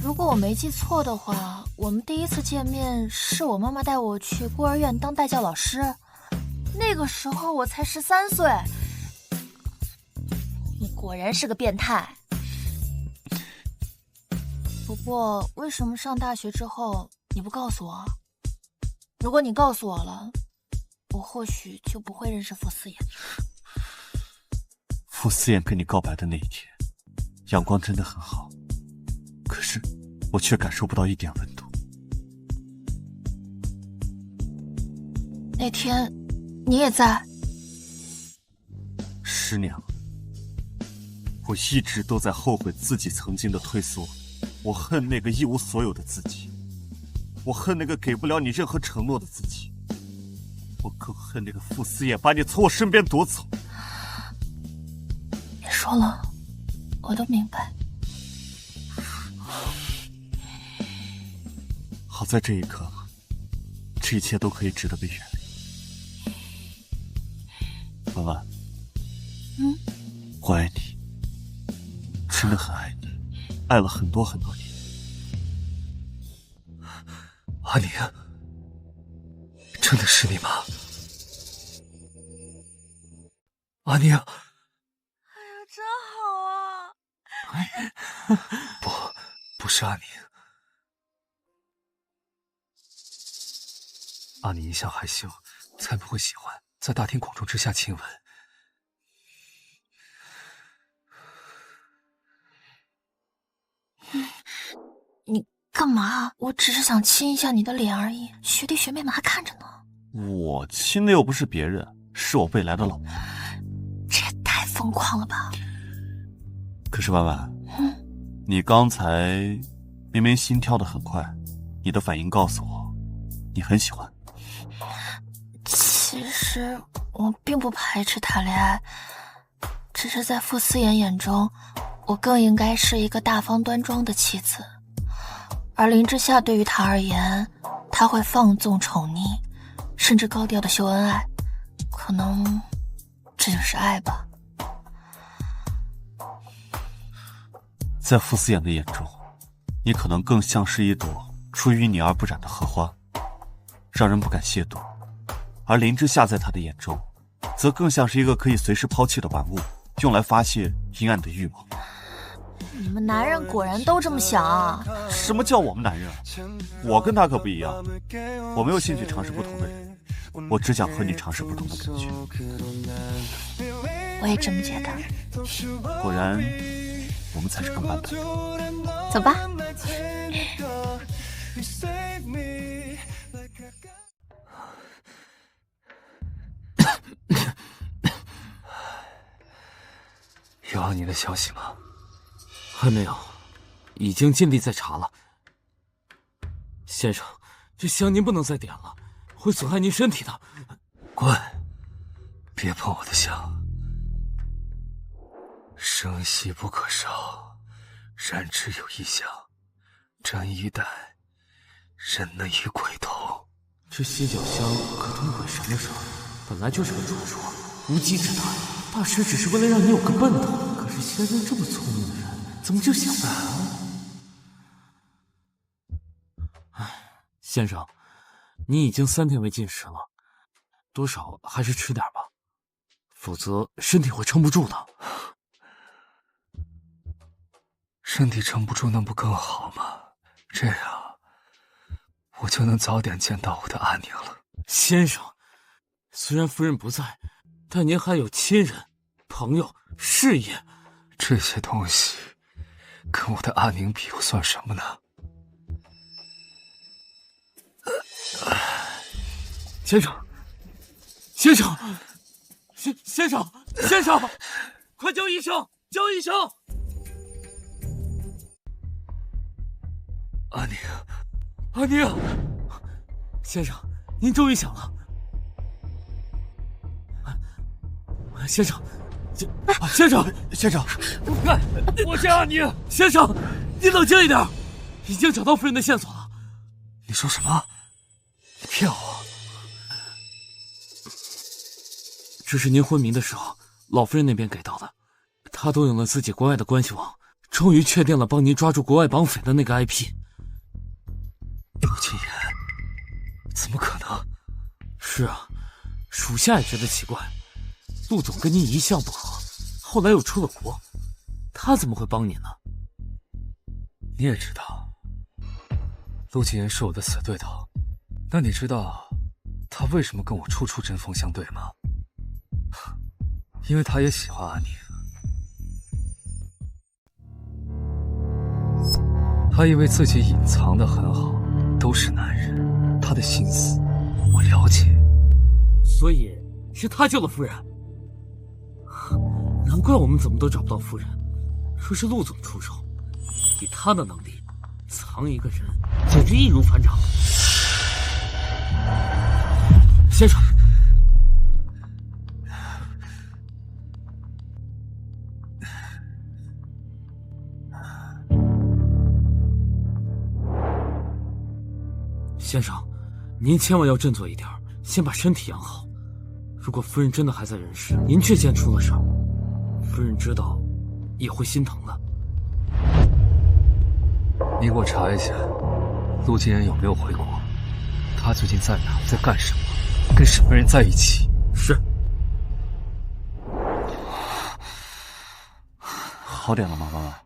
如果我没记错的话，我们第一次见面是我妈妈带我去孤儿院当代教老师，那个时候我才13岁。你果然是个变态。不过为什么上大学之后你不告诉我？如果你告诉我了，我或许就不会认识傅思妍。傅思妍跟你告白的那一天，阳光真的很好，可是我却感受不到一点温度。那天你也在。10年了，我一直都在后悔自己曾经的退缩，我恨那个一无所有的自己，我恨那个给不了你任何承诺的自己，我更恨那个傅思燕把你从我身边夺走。别说了，我都明白。好在这一刻，这一切都可以值得被原谅。婉婉，我爱你，真的很爱你，爱了很多很多年。阿宁，真的是你吗？阿宁，哎呀，真好啊！不是阿宁。阿宁一向害羞，才不会喜欢在大庭广众之下亲吻。你干嘛？我只是想亲一下你的脸而已，学弟学妹们还看着呢。我亲的又不是别人，是我未来的老婆。这也太疯狂了吧！可是婉婉，你刚才明明心跳得很快，你的反应告诉我，你很喜欢。其实我并不排斥谈恋爱，只是在傅思妍眼中，我更应该是一个大方端庄的妻子，而林之夏对于他而言，他会放纵宠溺，甚至高调的秀恩爱，可能这就是爱吧。在傅思妍的眼中，你可能更像是一朵出淤泥而不染的荷花，让人不敢亵渎；而林之夏在他的眼中，则更像是一个可以随时抛弃的玩物，用来发泄阴暗的欲望。你们男人果然都这么想啊？什么叫我们男人啊？我跟他可不一样，我没有兴趣尝试不同的人，我只想和你尝试不同的感觉。我也这么觉得。果然，我们才是更般的。走吧。有阿宁的消息吗？还没有，已经尽力在查了。先生，这香您不能再点了，会损害您身体的。滚！别碰我的香。生息不可烧，燃之有异香，沾衣带，人能与鬼同。这犀角香可通鬼神的事儿，本来就是个传说，无稽之谈。大师只是为了让你有个奔头，可是仙人这么聪明的人，怎么就想不通？先生，你已经3天未进食了，多少还是吃点吧，否则身体会撑不住的。身体撑不住那不更好吗？这样我就能早点见到我的阿宁了。先生，虽然夫人不在，但您还有亲人、朋友、事业，这些东西跟我的阿宁比又算什么呢？先生，先生，先生，快叫医生！叫医生！阿宁，阿宁，先生，您终于醒了。先生，先生，我是阿宁。先生，你冷静一点，已经找到夫人的线索了。你说什么？你骗我！这是您昏迷的时候老夫人那边给到的，她动用了自己国外的关系网，终于确定了帮您抓住国外绑匪的那个 IP。陆金言，怎么可能？是啊，属下也觉得奇怪，陆总跟您一向不和，后来又出了国，他怎么会帮您呢？你也知道，陆金言是我的死对头，那你知道他为什么跟我处处针锋相对吗？因为他也喜欢阿宁。他以为自己隐藏得很好，都是男人，他的心思我了解。所以是他救了夫人。难怪我们怎么都找不到夫人，说是陆总出手，以他的能力，藏一个人，简直易如反掌。先生，先生，您千万要振作一点，先把身体养好。如果夫人真的还在人世，您却先出了事儿，夫人知道也会心疼的。你给我查一下，陆金言有没有回国？他最近在哪？在干什么？跟什么人在一起？是。好点了吗，妈妈？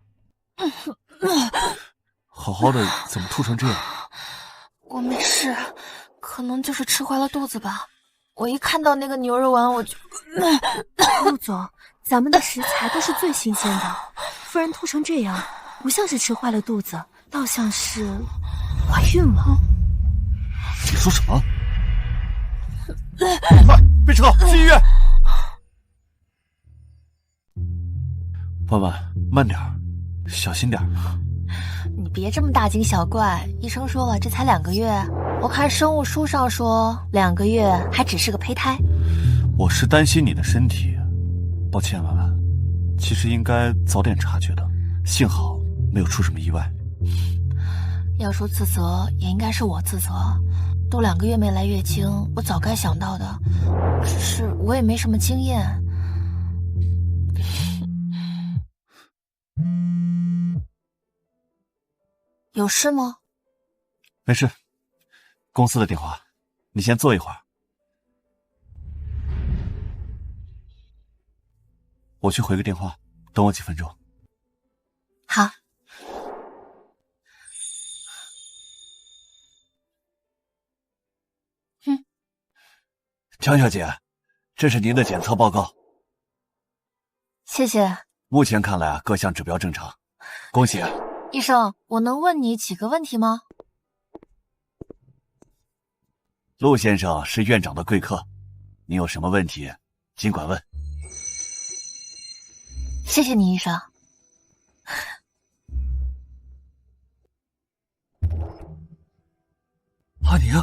好好的，怎么吐成这样？我没事，可能就是吃坏了肚子吧。我一看到那个牛肉丸，我就……陆总，咱们的食材都是最新鲜的，夫人吐成这样，不像是吃坏了肚子，倒像是怀孕了。你说什么？快备车去医院！婉婉，慢点儿，小心点儿。你别这么大惊小怪，医生说了，这才2个月。我看生物书上说2个月还只是个胚胎。我是担心你的身体，抱歉，婉婉，其实应该早点察觉的，幸好没有出什么意外。要说自责，也应该是我自责。都2个月没来月经，我早该想到的，只是我也没什么经验。有事吗？没事，公司的电话，你先坐一会儿，我去回个电话，等我几分钟。好。江小姐，这是您的检测报告。谢谢。目前看来各项指标正常，恭喜。医生，我能问你几个问题吗？陆先生是院长的贵客，你有什么问题尽管问。谢谢你，医生。阿宁，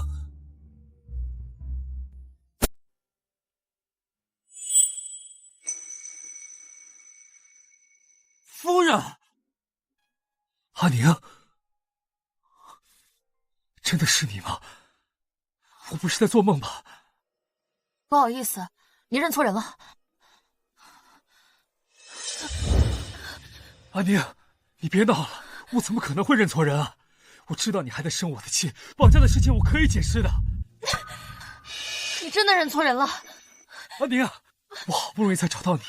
夫人，阿宁，真的是你吗？我不是在做梦吧？不好意思，你认错人了。阿宁，你别闹了，我怎么可能会认错人啊？我知道你还在生我的气，绑架的事情我可以解释的。你真的认错人了。阿宁，我好不容易才找到你，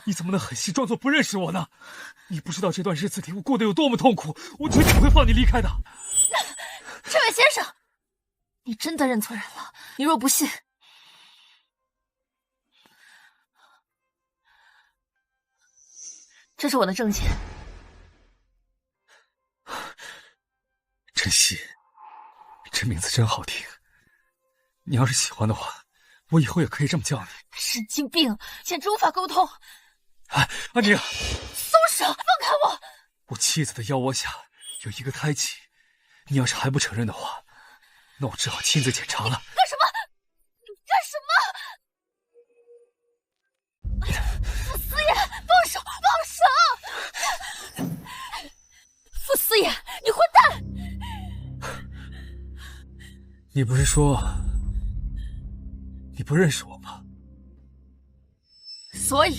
你怎么能狠心装作不认识我呢？你不知道这段日子里我过得有多么痛苦，我绝对不会放你离开的。这位先生，你真的认错人了。你若不信，这是我的证件。晨曦，这名字真好听。你要是喜欢的话，我以后也可以这么叫你。神经病，简直无法沟通。哎，阿宁，松手，放开我！我妻子的腰窝下有一个胎记，你要是还不承认的话，那我只好亲自检查了。干什么？干什么？傅思言，放手，放手！傅思言，你混蛋！你不是说你不认识我吗？所以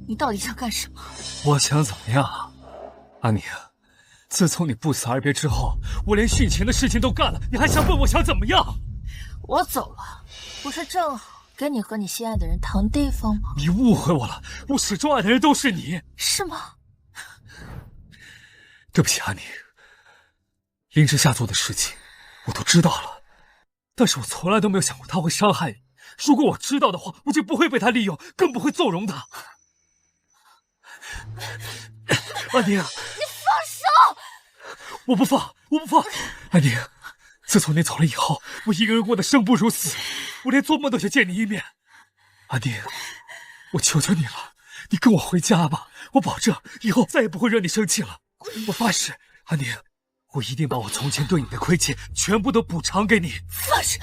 你到底想干什么？我想怎么样？阿宁，自从你不辞而别之后，我连殉情的事情都干了，你还想问我想怎么样？我走了，不是正好给你和你心爱的人腾地方吗？你误会我了，我始终爱的人都是你。是吗？对不起，阿宁，林之夏做的事情我都知道了，但是我从来都没有想过他会伤害你。如果我知道的话，我就不会被他利用，更不会纵容他。阿宁，你放手！我不放，我不放！阿宁，自从你走了以后，我一个人过得生不如死，我连做梦都想见你一面。阿宁，我求求你了，你跟我回家吧，我保证以后再也不会惹你生气了。我发誓，阿宁，我一定把我从前对你的亏欠全部都补偿给你。放手！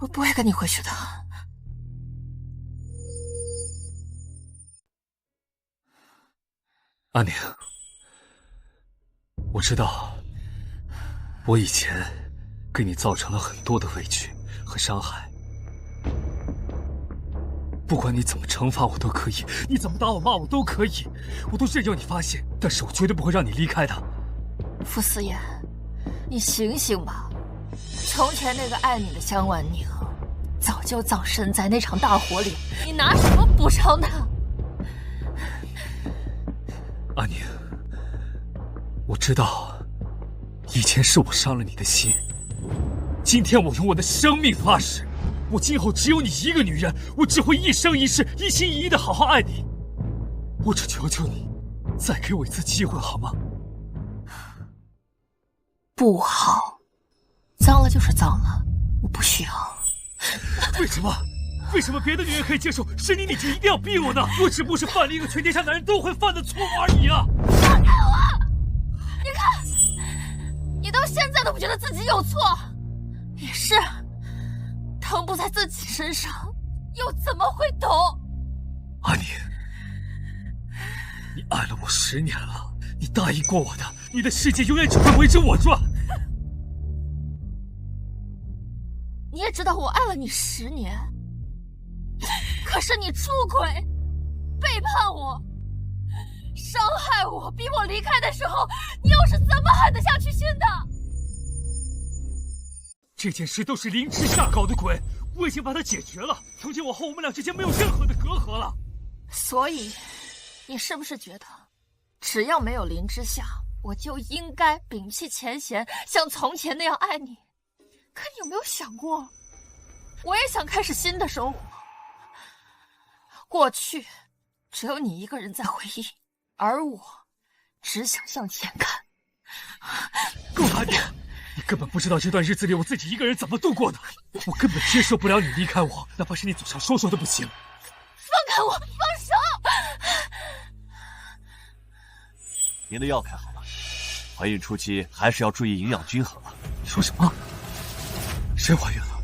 我不会跟你回去的。阿宁，我知道，我以前给你造成了很多的委屈和伤害。不管你怎么惩罚我都可以，你怎么打我骂我都可以，我都任由你发泄，但是我绝对不会让你离开的。傅思言，你醒醒吧！从前那个爱你的江婉宁，早就葬身在那场大火里，你拿什么补偿他？阿宁，我知道，以前是我伤了你的心，今天我用我的生命发誓，我今后只有你一个女人，我只会一生一世一心一意的好好爱你。我只求求你，再给我一次机会好吗？不好，脏了就是脏了，我不需要。为什么？为什么别的女人可以接受，是你就一定要逼我呢？我只不过是犯了一个全天下男人都会犯的错误而已啊！放开我！你看，你到现在都不觉得自己有错，也是，疼不在自己身上，又怎么会懂？阿宁，你爱了我10年了，你答应过我的，你的世界永远只会围着我转。你也知道我爱了你10年。可是你出轨、背叛我、伤害我、逼我离开的时候，你又是怎么狠得下去心的？这件事都是林之夏搞的鬼，我已经把它解决了。从今往后，我们俩之间没有任何的隔阂了。所以，你是不是觉得，只要没有林之夏，我就应该摒弃前嫌，像从前那样爱你？可你有没有想过，我也想开始新的生活？过去只有你一个人在回忆，而我只想向前看。够了，你根本不知道这段日子里我自己一个人怎么度过的。我根本接受不了你离开我，哪怕是你嘴上说说都不行。放开我，放手！您的药开好了，怀孕初期还是要注意营养均衡啊。说什么？谁怀孕了？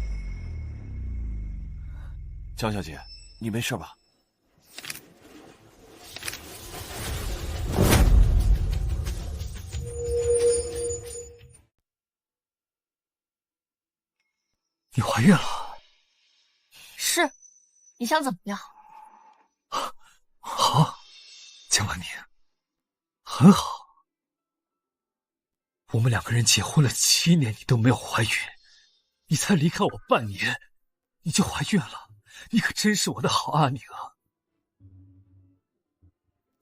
江小姐，你没事吧？你怀孕了？是，你想怎么样？好，江婉宁，很好。我们2个人结婚了7年，你都没有怀孕，你才离开我半年，你就怀孕了，你可真是我的好阿宁啊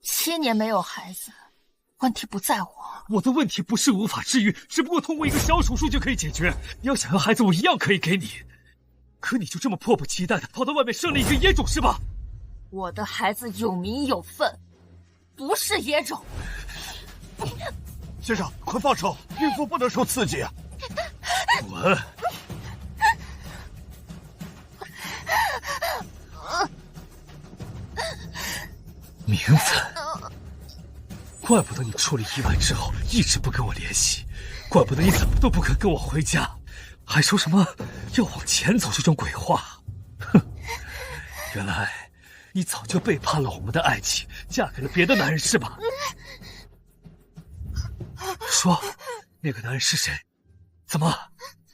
！7年没有孩子，问题不在我。我的问题不是无法治愈，只不过通过一个小手术就可以解决。你要想要孩子，我一样可以给你。可你就这么迫不及待的跑到外面生了一个野种是吧？我的孩子有名有分，不是野种。先生，快放手，孕妇不能受刺激啊！滚！名分。怪不得你出了意外之后一直不跟我联系，怪不得你怎么都不肯跟我回家，还说什么要往前走这种鬼话。哼，原来你早就背叛了我们的爱情，嫁给了别的男人是吧？说，那个男人是谁？怎么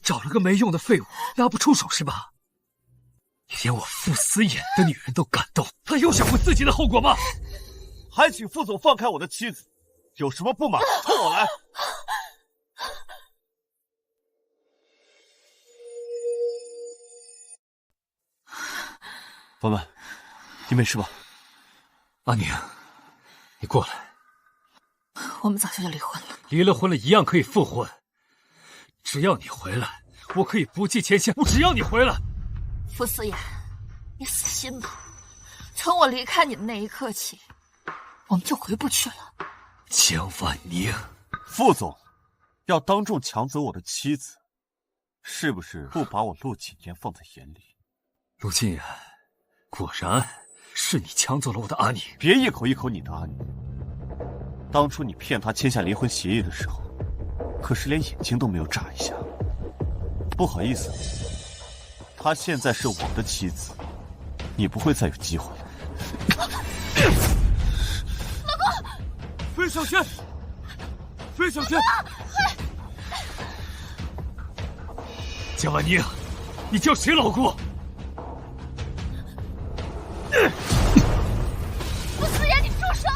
找了个没用的废物，拿不出手是吧？你连我傅思妍的女人都敢动，他有想过自己的后果吗？还请副总放开我的妻子，有什么不满冲我来。文文，你没事吧？阿宁，你过来。我们早就离婚了。离了婚了一样可以复婚，只要你回来，我可以不计前嫌。只要你回来。傅思妍，你死心吧！从我离开你的那一刻起，我们就回不去了。江婉宁，副总要当众抢走我的妻子，是不是不把我陆谨言放在眼里？陆谨言，果然是你抢走了我的阿宁。别一口一口你的阿宁，当初你骗他签下离婚协议的时候，可是连眼睛都没有眨一下。不好意思，她现在是我的妻子，你不会再有机会了。老公，飞小轩，飞小轩，江婉宁，你叫谁老公？傅思妍，你住手！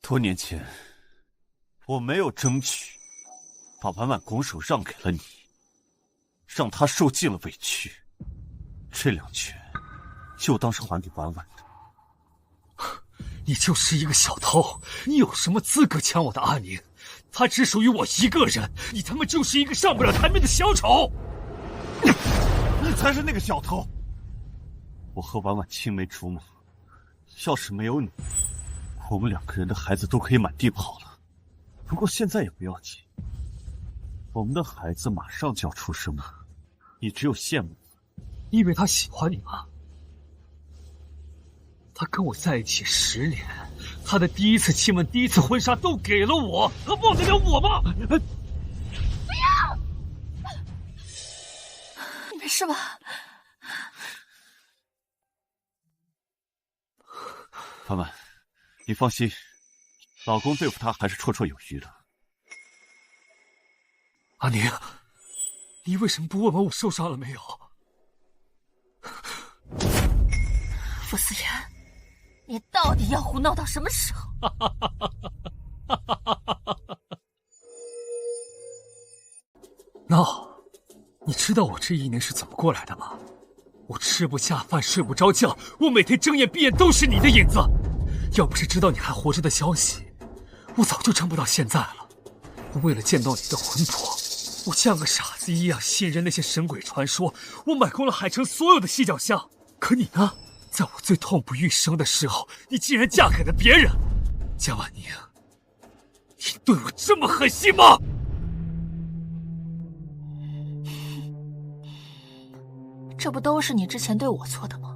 多年前，我没有争取，把婉婉拱手让给了你，让她受尽了委屈。这2拳，就当是还给婉婉的。你就是一个小偷，你有什么资格抢我的阿宁？她只属于我一个人，你他妈就是一个上不了台面的小丑！你才是那个小偷！我和婉婉青梅竹马，要是没有你，我们2个人的孩子都可以满地跑了。不过现在也不要紧，我们的孩子马上就要出生了，你只有羡慕。因为他喜欢你吗？他跟我在一起10年，他的第一次亲吻、第一次婚纱都给了我，他忘得了我吗？不要！你没事吧？婉婉，你放心，老公对付她还是绰绰有余的。阿宁，你为什么不问问我受伤了没有？傅思妍，你到底要胡闹到什么时候？闹，你知道我这1年是怎么过来的吗？我吃不下饭，睡不着觉，我每天睁眼闭眼都是你的影子。要不是知道你还活着的消息，我早就撑不到现在了。我为了见到你的魂魄，我像个傻子一样信任那些神鬼传说，我买空了海城所有的犀角巷。可你呢？在我最痛不欲生的时候，你竟然嫁给了别人。江婉宁，你对我这么狠心吗？这不都是你之前对我做的吗？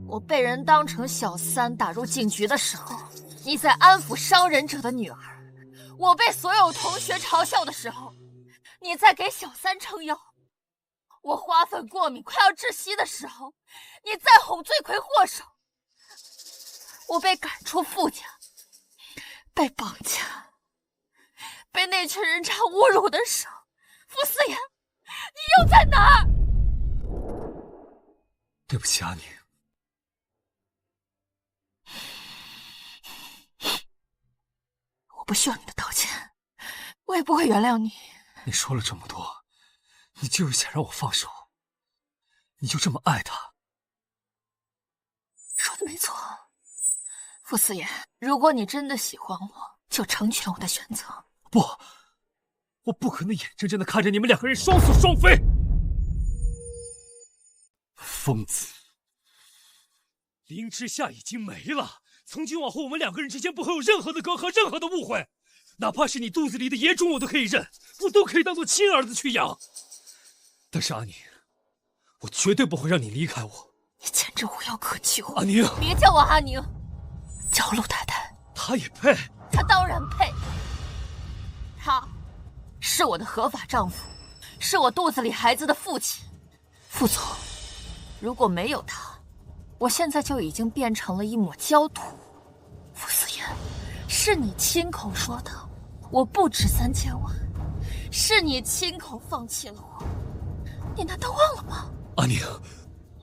我被人当成小三打入警局的时候，你在安抚伤人者的女儿；我被所有同学嘲笑的时候，你在给小三撑腰；我花粉过敏快要窒息的时候，你在哄罪魁祸首；我被赶出傅家，被绑架，被那群人渣侮辱的时候，傅思妍，你又在哪儿？对不起，阿宁。我不需要你的道歉，我也不会原谅你。你说了这么多，你就是想让我放手？你就这么爱他？说的没错，傅思妍，如果你真的喜欢我，就成全我的选择。不，我不可能眼睁睁的看着你们2个人双宿双飞。疯子！林之夏已经没了，从今往后我们2个人之间不会有任何的隔阂，任何的误会。哪怕是你肚子里的野种，我都可以认，我都可以当做亲儿子去养。但是阿宁，我绝对不会让你离开我。你简直无药可救！阿宁，别叫我阿宁，叫陆太太。她也配？她当然配。他是我的合法丈夫，是我肚子里孩子的父亲。傅总，如果没有他，我现在就已经变成了一抹焦土。傅思妍，是你亲口说的，我不值3000万，是你亲口放弃了我，你难道忘了吗？阿宁，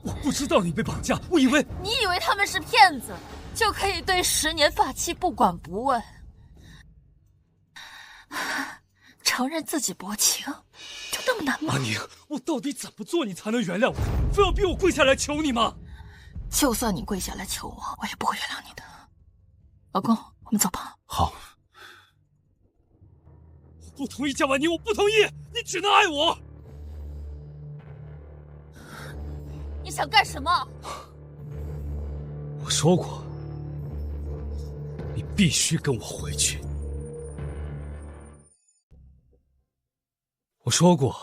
我不知道你被绑架，我以为……你以为他们是骗子，就可以对10年发妻不管不问，承认自己薄情，就那么难吗？阿宁，我到底怎么做你才能原谅我？非要逼我跪下来求你吗？就算你跪下来求我，我也不会原谅你的。老公，我们走吧。好。我不同意江婉宁，我不同意，你只能爱我。你想干什么？我说过，你必须跟我回去。我说过，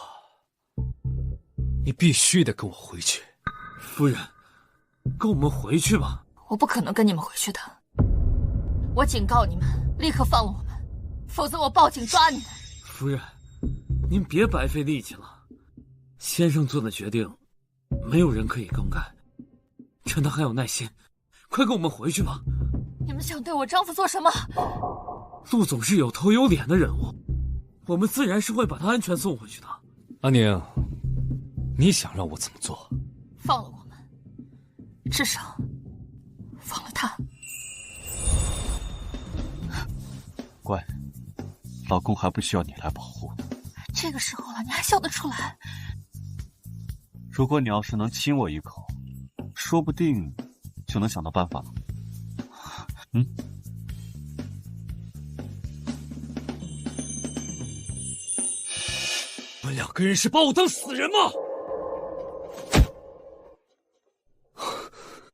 你必须得跟我回去。夫人，跟我们回去吧。我不可能跟你们回去的。我警告你们，立刻放了我们，否则我报警抓你们。夫人，您别白费力气了。先生做的决定，没有人可以更改。趁他还有耐心，快跟我们回去吧。你们想对我丈夫做什么？陆总是有头有脸的人物，我们自然是会把他安全送回去的。阿宁，你想让我怎么做？放了我们，至少放了他。乖，老公还不需要你来保护。这个时候了，你还笑得出来？如果你要是能亲我一口，说不定就能想到办法了。你们两个人是把我当死人吗？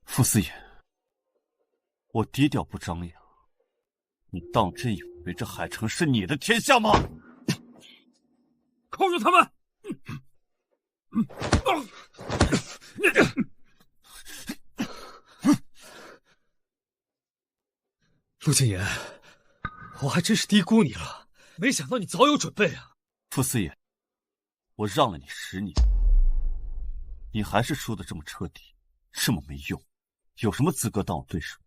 傅四爷，我低调不张扬，你当真以为这海城是你的天下吗？扣住他们！陆谨言，我还真是低估你了，没想到你早有准备啊！傅四爷，我让了你10年，你还是输得这么彻底，这么没用，有什么资格当我对手？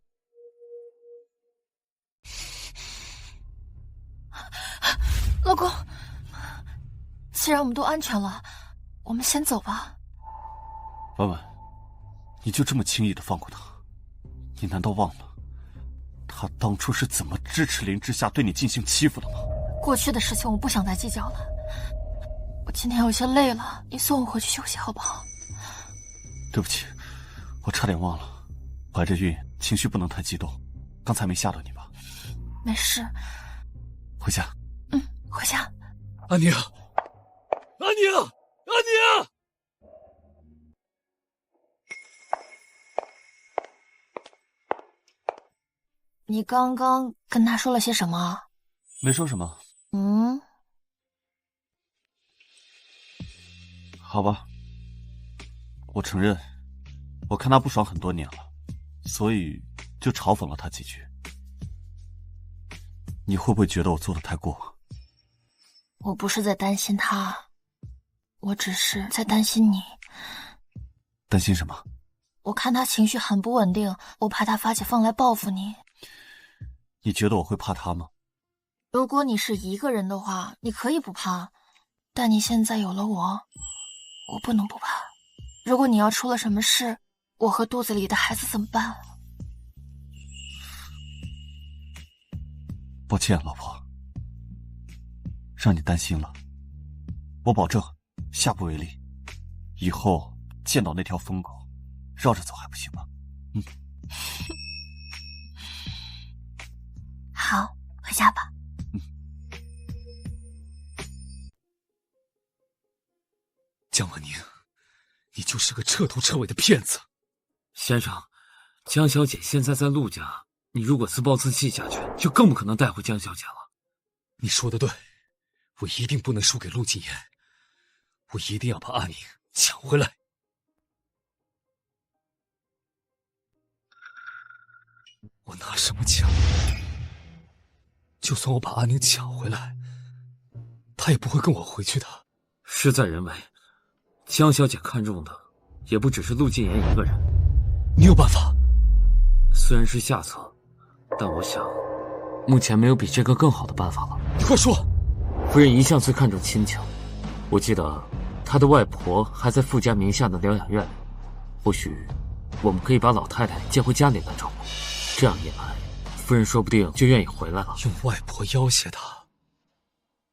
老公，既然我们都安全了，我们先走吧。婉婉，你就这么轻易的放过他？你难道忘了他当初是怎么支持林之夏对你进行欺负的吗？过去的事情我不想再计较了。我今天有些累了，你送我回去休息好不好？对不起，我差点忘了，怀着孕，情绪不能太激动，刚才没吓到你吧？没事。回家。回家。阿宁，阿宁，阿宁！你刚刚跟他说了些什么？没说什么。好吧，我承认，我看他不爽很多年了，所以就嘲讽了他几句。你会不会觉得我做的太过？我不是在担心他，我只是在担心你。担心什么？我看他情绪很不稳定，我怕他发起疯来报复你。你觉得我会怕他吗？如果你是一个人的话，你可以不怕，但你现在有了我，我不能不怕。如果你要出了什么事，我和肚子里的孩子怎么办？抱歉，老婆，让你担心了。我保证，下不为例。以后见到那条疯狗，绕着走还不行吗？好，回家吧。江婉宁，你就是个彻头彻尾的骗子。先生，江小姐现在在陆家，你如果自暴自弃下去，就更不可能带回江小姐了。你说的对，我一定不能输给陆谨言，我一定要把阿宁抢回来。我拿什么抢？就算我把阿宁抢回来，他也不会跟我回去的。事在人为，江小姐看中的也不只是陆谨言一个人。你有办法？虽然是下策，但我想目前没有比这个更好的办法了。你快说！夫人一向最看重亲情，我记得她的外婆还在傅家名下的疗养院里，或许我们可以把老太太接回家里来照顾，这样一来，夫人说不定就愿意回来了。用外婆要挟她，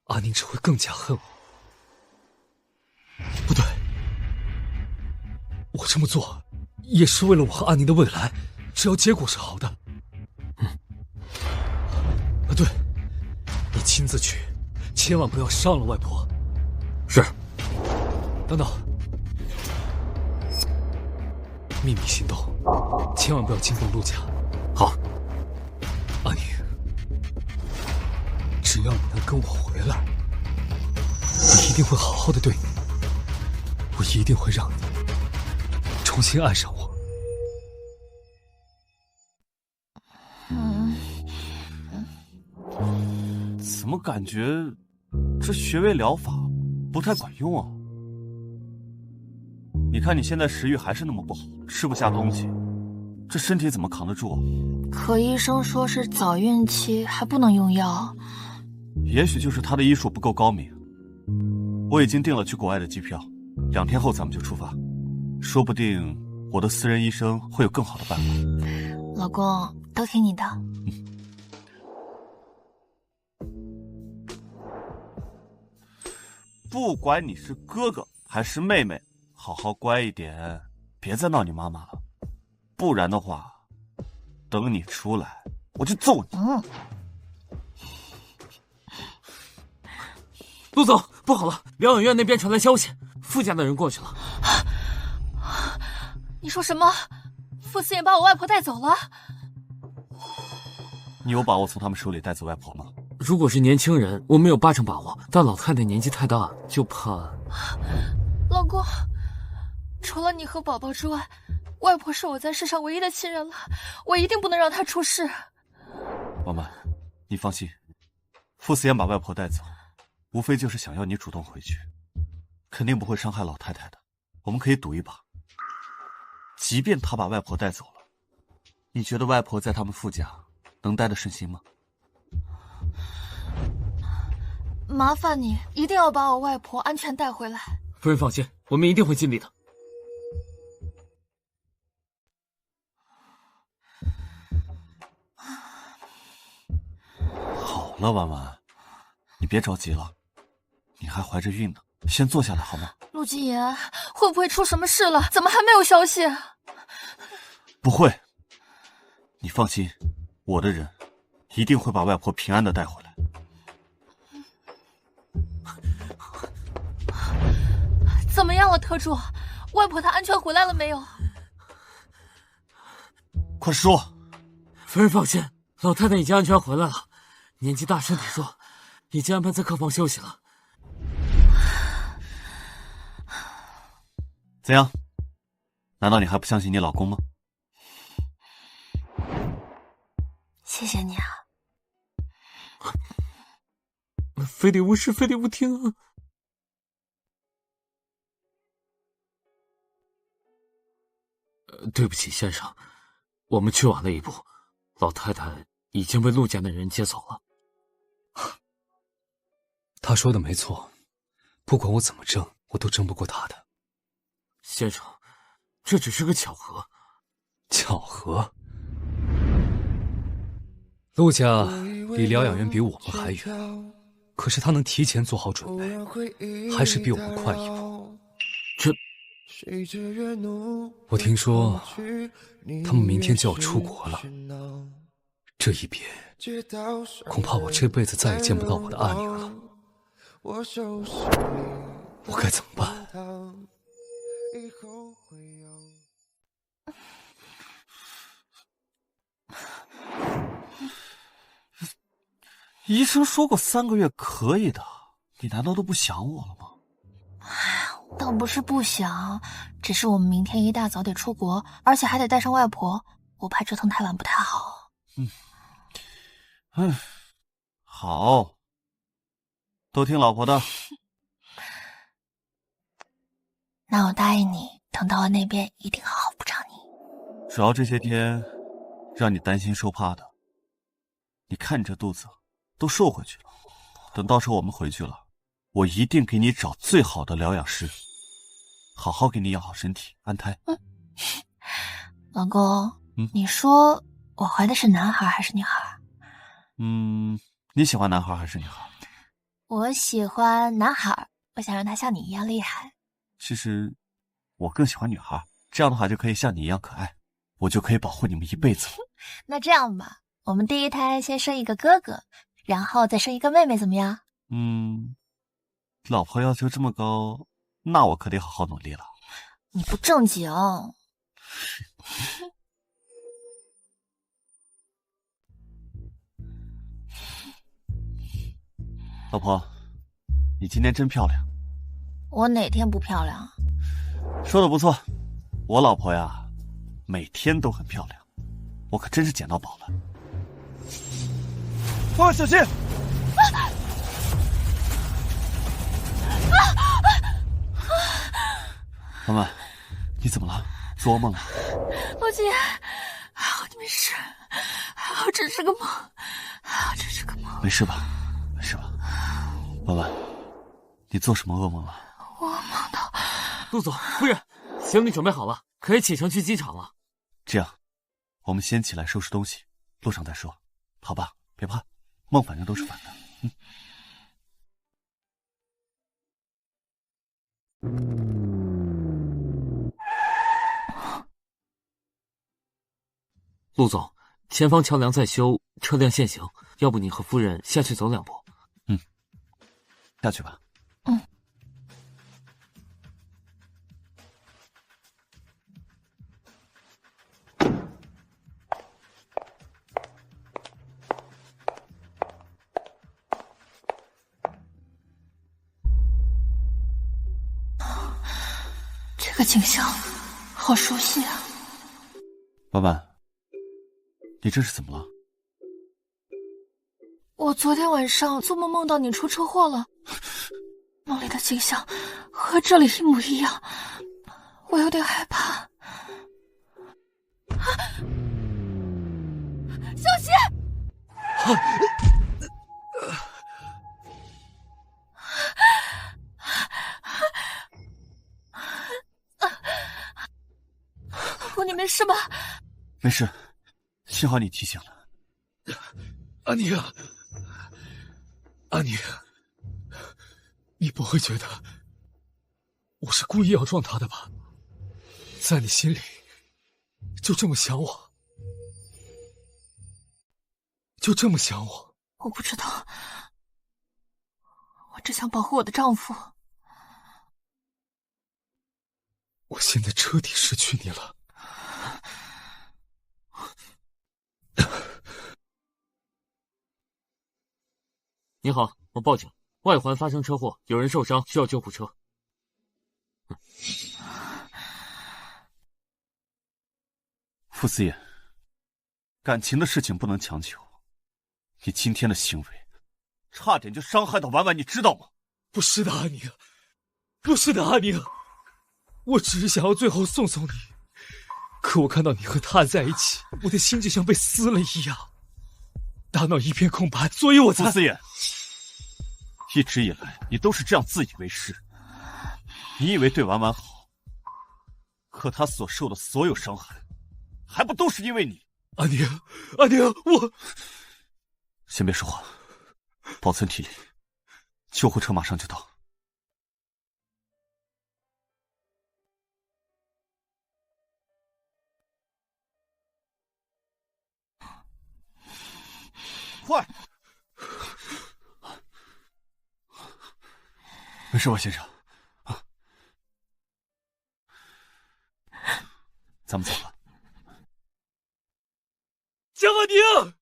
阿宁只会更加恨我。不对，我这么做也是为了我和阿宁的未来，只要结果是好的。对，你亲自去，千万不要伤了外婆。是。等等，秘密行动，千万不要惊动陆家。好。阿宁，只要你能跟我回来，我一定会好好的对你，我一定会让你重新爱上我。么感觉这穴位疗法不太管用啊？你看你现在食欲还是那么不好，吃不下东西，这身体怎么扛得住啊？可医生说是早孕期，还不能用药。也许就是他的医术不够高明。我已经订了去国外的机票，2天后咱们就出发，说不定我的私人医生会有更好的办法。老公，都听你的。不管你是哥哥还是妹妹，好好乖一点，别再闹你妈妈了，不然的话，等你出来，我就揍你。陆总，不好了，疗养院那边传来消息，傅家的人过去了。你说什么？傅思妍把我外婆带走了？你有把握从他们手里带走外婆吗？如果是年轻人，我没有80%把握，但老太太年纪太大，就怕……老公，除了你和宝宝之外，外婆是我在世上唯一的亲人了，我一定不能让她出事。婉婉，你放心，傅思妍把外婆带走，无非就是想要你主动回去，肯定不会伤害老太太的。我们可以赌一把，即便他把外婆带走了，你觉得外婆在他们傅家能待得顺心吗？麻烦你一定要把我外婆安全带回来。夫人放心，我们一定会尽力的。好了，婉婉，你别着急了，你还怀着孕呢，先坐下来好吗？陆继言，会不会出什么事了？怎么还没有消息？不会，你放心，我的人一定会把外婆平安的带回来。怎么样了，特助？外婆她安全回来了没有？快说！夫人放心，老太太已经安全回来了，年纪大身体弱，已经安排在客房休息了。怎样？难道你还不相信你老公吗？谢谢你啊。非礼勿视，非礼勿听啊！对不起，先生，我们去晚了一步，老太太已经被陆家的人接走了。他说的没错，不管我怎么争，我都争不过他的。先生，这只是个巧合。巧合？陆家离疗养院比我们还远，可是他能提前做好准备，还是比我们快一步。我听说他们明天就要出国了，这一别，恐怕我这辈子再也见不到我的阿宁了。我该怎么办？医生说过3个月可以的，你难道都不想我了吗？倒不是不想，只是我们明天一大早得出国，而且还得带上外婆，我怕折腾太晚不太好。好，都听老婆的。那我答应你，等到了那边一定好好补偿你。主要这些天让你担心受怕的，你看你这肚子都瘦回去了，等到时候我们回去了，我一定给你找最好的疗养师，好好给你养好身体，安胎。老公，你说我怀的是男孩还是女孩？你喜欢男孩还是女孩？我喜欢男孩，我想让他像你一样厉害。其实我更喜欢女孩，这样的话就可以像你一样可爱，我就可以保护你们一辈子了。那这样吧，我们第一胎先生一个哥哥，然后再生一个妹妹，怎么样？老婆要求这么高，那我可得好好努力了。你不正经。老婆，你今天真漂亮。我哪天不漂亮？说的不错，我老婆呀，每天都很漂亮，我可真是捡到宝了。花小心！婉婉，你怎么了？做噩梦了？陆姐，还好你没事，还好只是个梦，还好只是个梦。没事吧？没事吧？婉婉，你做什么噩梦了？我梦到陆总，夫人，行李准备好了，可以启程去机场了。这样，我们先起来收拾东西，路上再说，好吧？别怕，梦反正都是反的。陆总，前方桥梁在修，车辆限行，要不你和夫人下去走2步？下去吧。这个景象好熟悉啊！婉婉，你这是怎么了？我昨天晚上做梦梦到你出车祸了，梦里的景象和这里一模一样，我有点害怕。小心！老公，你没事吧？没事，幸好你提醒了。安妮啊，安妮，你不会觉得我是故意要撞他的吧？在你心里就这么想我，就这么想我？我不知道，我只想保护我的丈夫。我现在彻底失去你了。你好，我报警，外环发生车祸，有人受伤，需要救护车。傅思言，感情的事情不能强求。你今天的行为，差点就伤害到婉婉，你知道吗？不是的，安妮，不是的，安妮，我只是想要最后送送你，可我看到你和他在一起，我的心就像被撕了一样，大脑一片空白，所以我才……傅思言，一直以来你都是这样自以为是，你以为对婉婉好，可她所受的所有伤害，还不都是因为你？安妮，安妮，我……先别说话，保存体力，救护车马上就到。快！没事吧，先生？啊，咱们走吧。江婉宁，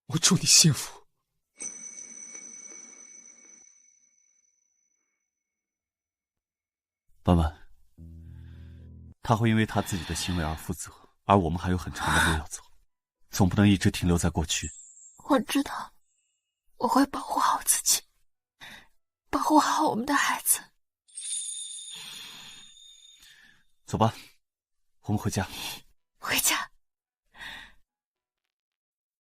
我祝你幸福。婉婉，他会因为他自己的行为而负责，而我们还有很长的路要走，总不能一直停留在过去。我知道，我会保护好自己，保护好我们的孩子。走吧，我们回家。回家。